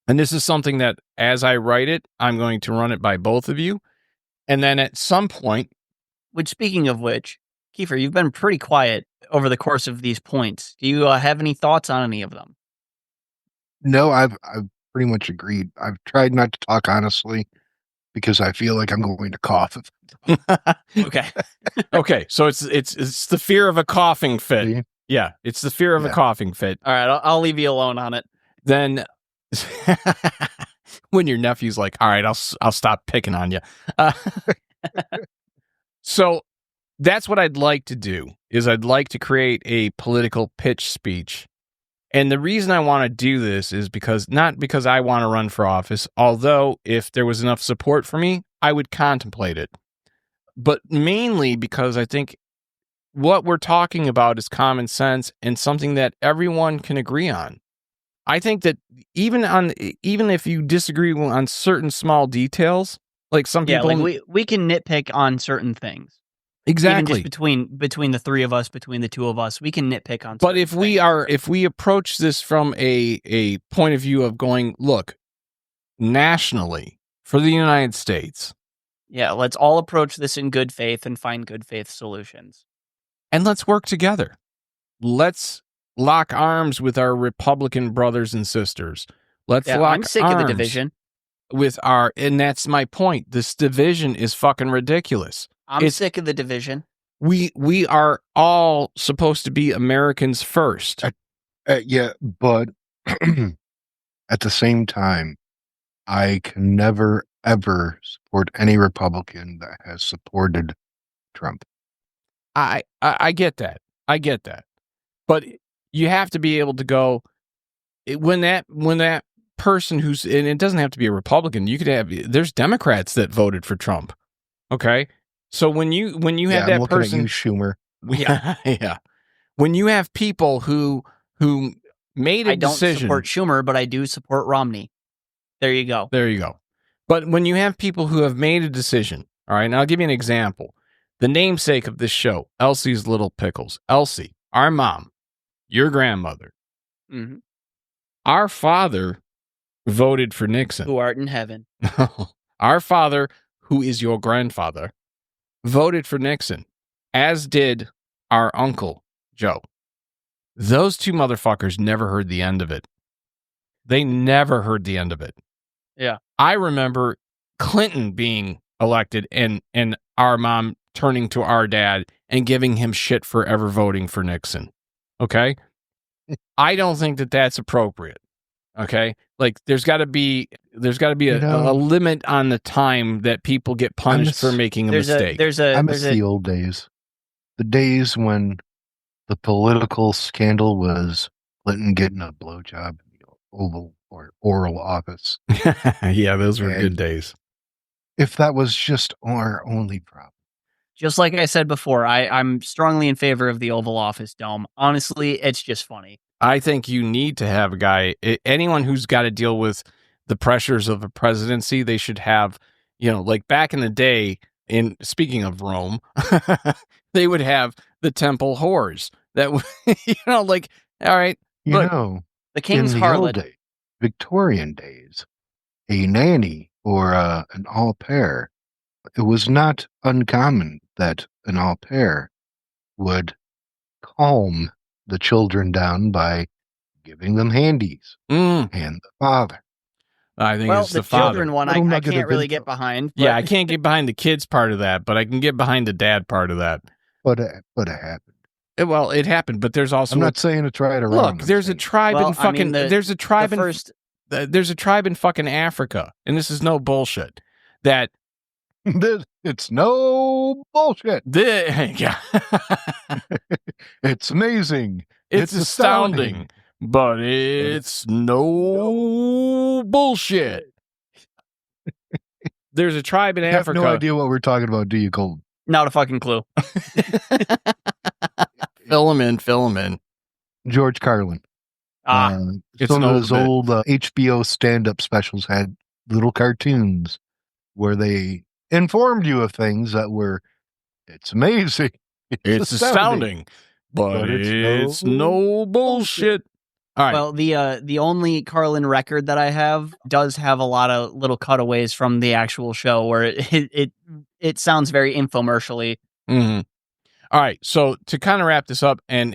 And this is something that as I write it, I'm going to run it by both of you. And then at some point,
which speaking of which, Kiefer, you've been pretty quiet over the course of these points. Do you have any thoughts on any of them?
No, I've pretty much agreed. I've tried not to talk honestly because I feel like I'm going to cough.
Okay.
Okay. So it's the fear of a coughing fit. Yeah. It's the fear of a coughing fit.
All right. I'll leave you alone on it.
Then when your nephew's like, all right, I'll stop picking on you. So that's what I'd like to do is I'd like to create a political pitch speech. And the reason I want to do this is not because I want to run for office, although if there was enough support for me, I would contemplate it. But mainly because I think what we're talking about is common sense and something that everyone can agree on. I think that even if you disagree on certain small details, like some people,
like we can nitpick on certain things.
Exactly.
Even just between the three of us, between the two of us, we can nitpick on.
But if we approach this from a point of view of going, look, nationally for the United States.
Yeah, let's all approach this in good faith and find good faith solutions.
And let's work together. Let's lock arms with our Republican brothers and sisters.
I'm sick of the division.
And that's my point. This division is fucking ridiculous.
I'm sick of the division.
We are all supposed to be Americans first.
Yeah, but at the same time, I can never, ever support any Republican that has supported Trump.
I get that. I get that. But you have to be able to go when that person and it doesn't have to be a Republican. There's Democrats that voted for Trump. Okay. So when you have that
I'm looking
person,
at you, Schumer.
yeah. When you have people who made a decision.
I don't support Schumer, but I do support Romney. There you go.
There you go. But when you have people who have made a decision, all right, and I'll give you an example. The namesake of this show, Elsie's Little Pickles. Elsie, our mom, your grandmother.
Mm-hmm.
Our father voted for Nixon.
Who art in heaven.
Our father, who is your grandfather, voted for Nixon, as did our uncle, Joe. Those two motherfuckers never heard the end of it. They never heard the end of it.
Yeah.
I remember Clinton being elected and our mom turning to our dad and giving him shit for ever voting for Nixon. Okay? I don't think that that's appropriate. Okay? Like there's got to be a limit on the time that people get punished for making a mistake.
I miss the old days. The days when the political scandal was Clinton getting a blowjob in the Oval or oral office.
Yeah, those were good days.
If that was just our only problem.
Just like I said before, I'm strongly in favor of the Oval Office dome. Honestly, it's just funny.
I think you need to have a guy, anyone who's got to deal with the pressures of a presidency, they should have, like back in the day, speaking of Rome, they would have the temple whores that, like, all right.
The king's
in the
harlot.
old days, Victorian days, a nanny or an au pair, it was not uncommon that an au pair would calm the children down by giving them handies and the father.
I think it's the
children
father.
one I can't really get behind. But...
Yeah, I can't get behind the kids part of that, but I can get behind the dad part of that.
But it happened.
Well, it happened, but there's also
I'm not saying it's right or wrong.
Look, there's a tribe in fucking there's a tribe in fucking Africa, and this is no bullshit. That
it's no bullshit.
Yeah.
It's amazing.
It's astounding, but it's no bullshit. There's a tribe in Africa.
I have no idea what we're talking about, do you, Colton?
Not a fucking clue.
Fill him in.
George Carlin. Some of those old HBO stand-up specials had little cartoons where they informed you of things that were, it's amazing.
It's astounding, but it's no bullshit. All right.
Well, the only Carlin record that I have does have a lot of little cutaways from the actual show where it sounds very infomercially.
Mm-hmm. All right. So to kind of wrap this up and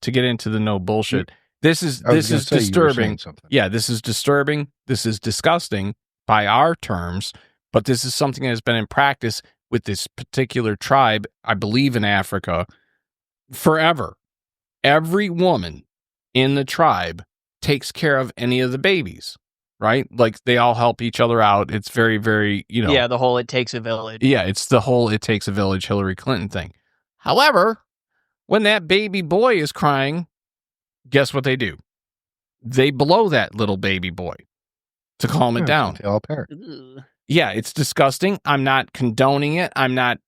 to get into the no bullshit, this is disturbing. Yeah, this is disturbing. This is disgusting by our terms, but this is something that has been in practice with this particular tribe, I believe in Africa, forever. Every woman in the tribe takes care of any of the babies, right? Like they all help each other out. It's very, very,
Yeah, the whole it takes a village.
Yeah, it's the whole it takes a village Hillary Clinton thing. However, when that baby boy is crying, guess what they do? They blow that little baby boy to calm it down. Yeah, it's disgusting. I'm not condoning it. I'm not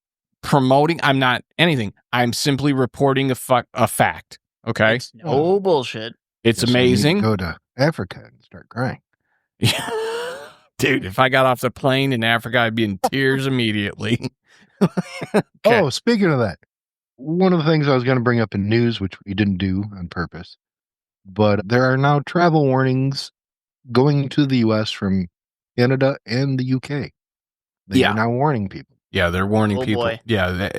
promoting. I'm not anything. I'm simply reporting a fact. Okay?
It's no bullshit.
It's amazing.
Go to Africa and start crying.
Dude, if I got off the plane in Africa, I'd be in tears immediately.
Okay. Oh, speaking of that, one of the things I was going to bring up in news, which we didn't do on purpose, but there are now travel warnings going to the U.S. from Canada and the UK. They are now warning people.
Yeah, they're warning people.
Boy.
Yeah,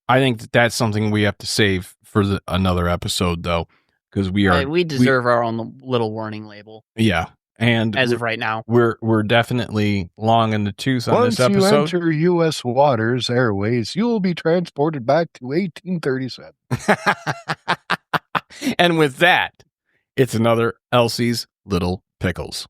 I think that's something we have to save for another episode, though, because
we deserve our own little warning label.
Yeah, and
as of right now,
we're definitely long in the tooth on this episode.
Once you enter U.S. waters, airways, you will be transported back to 1837.
And with that, it's another Elsie's Little Pickles.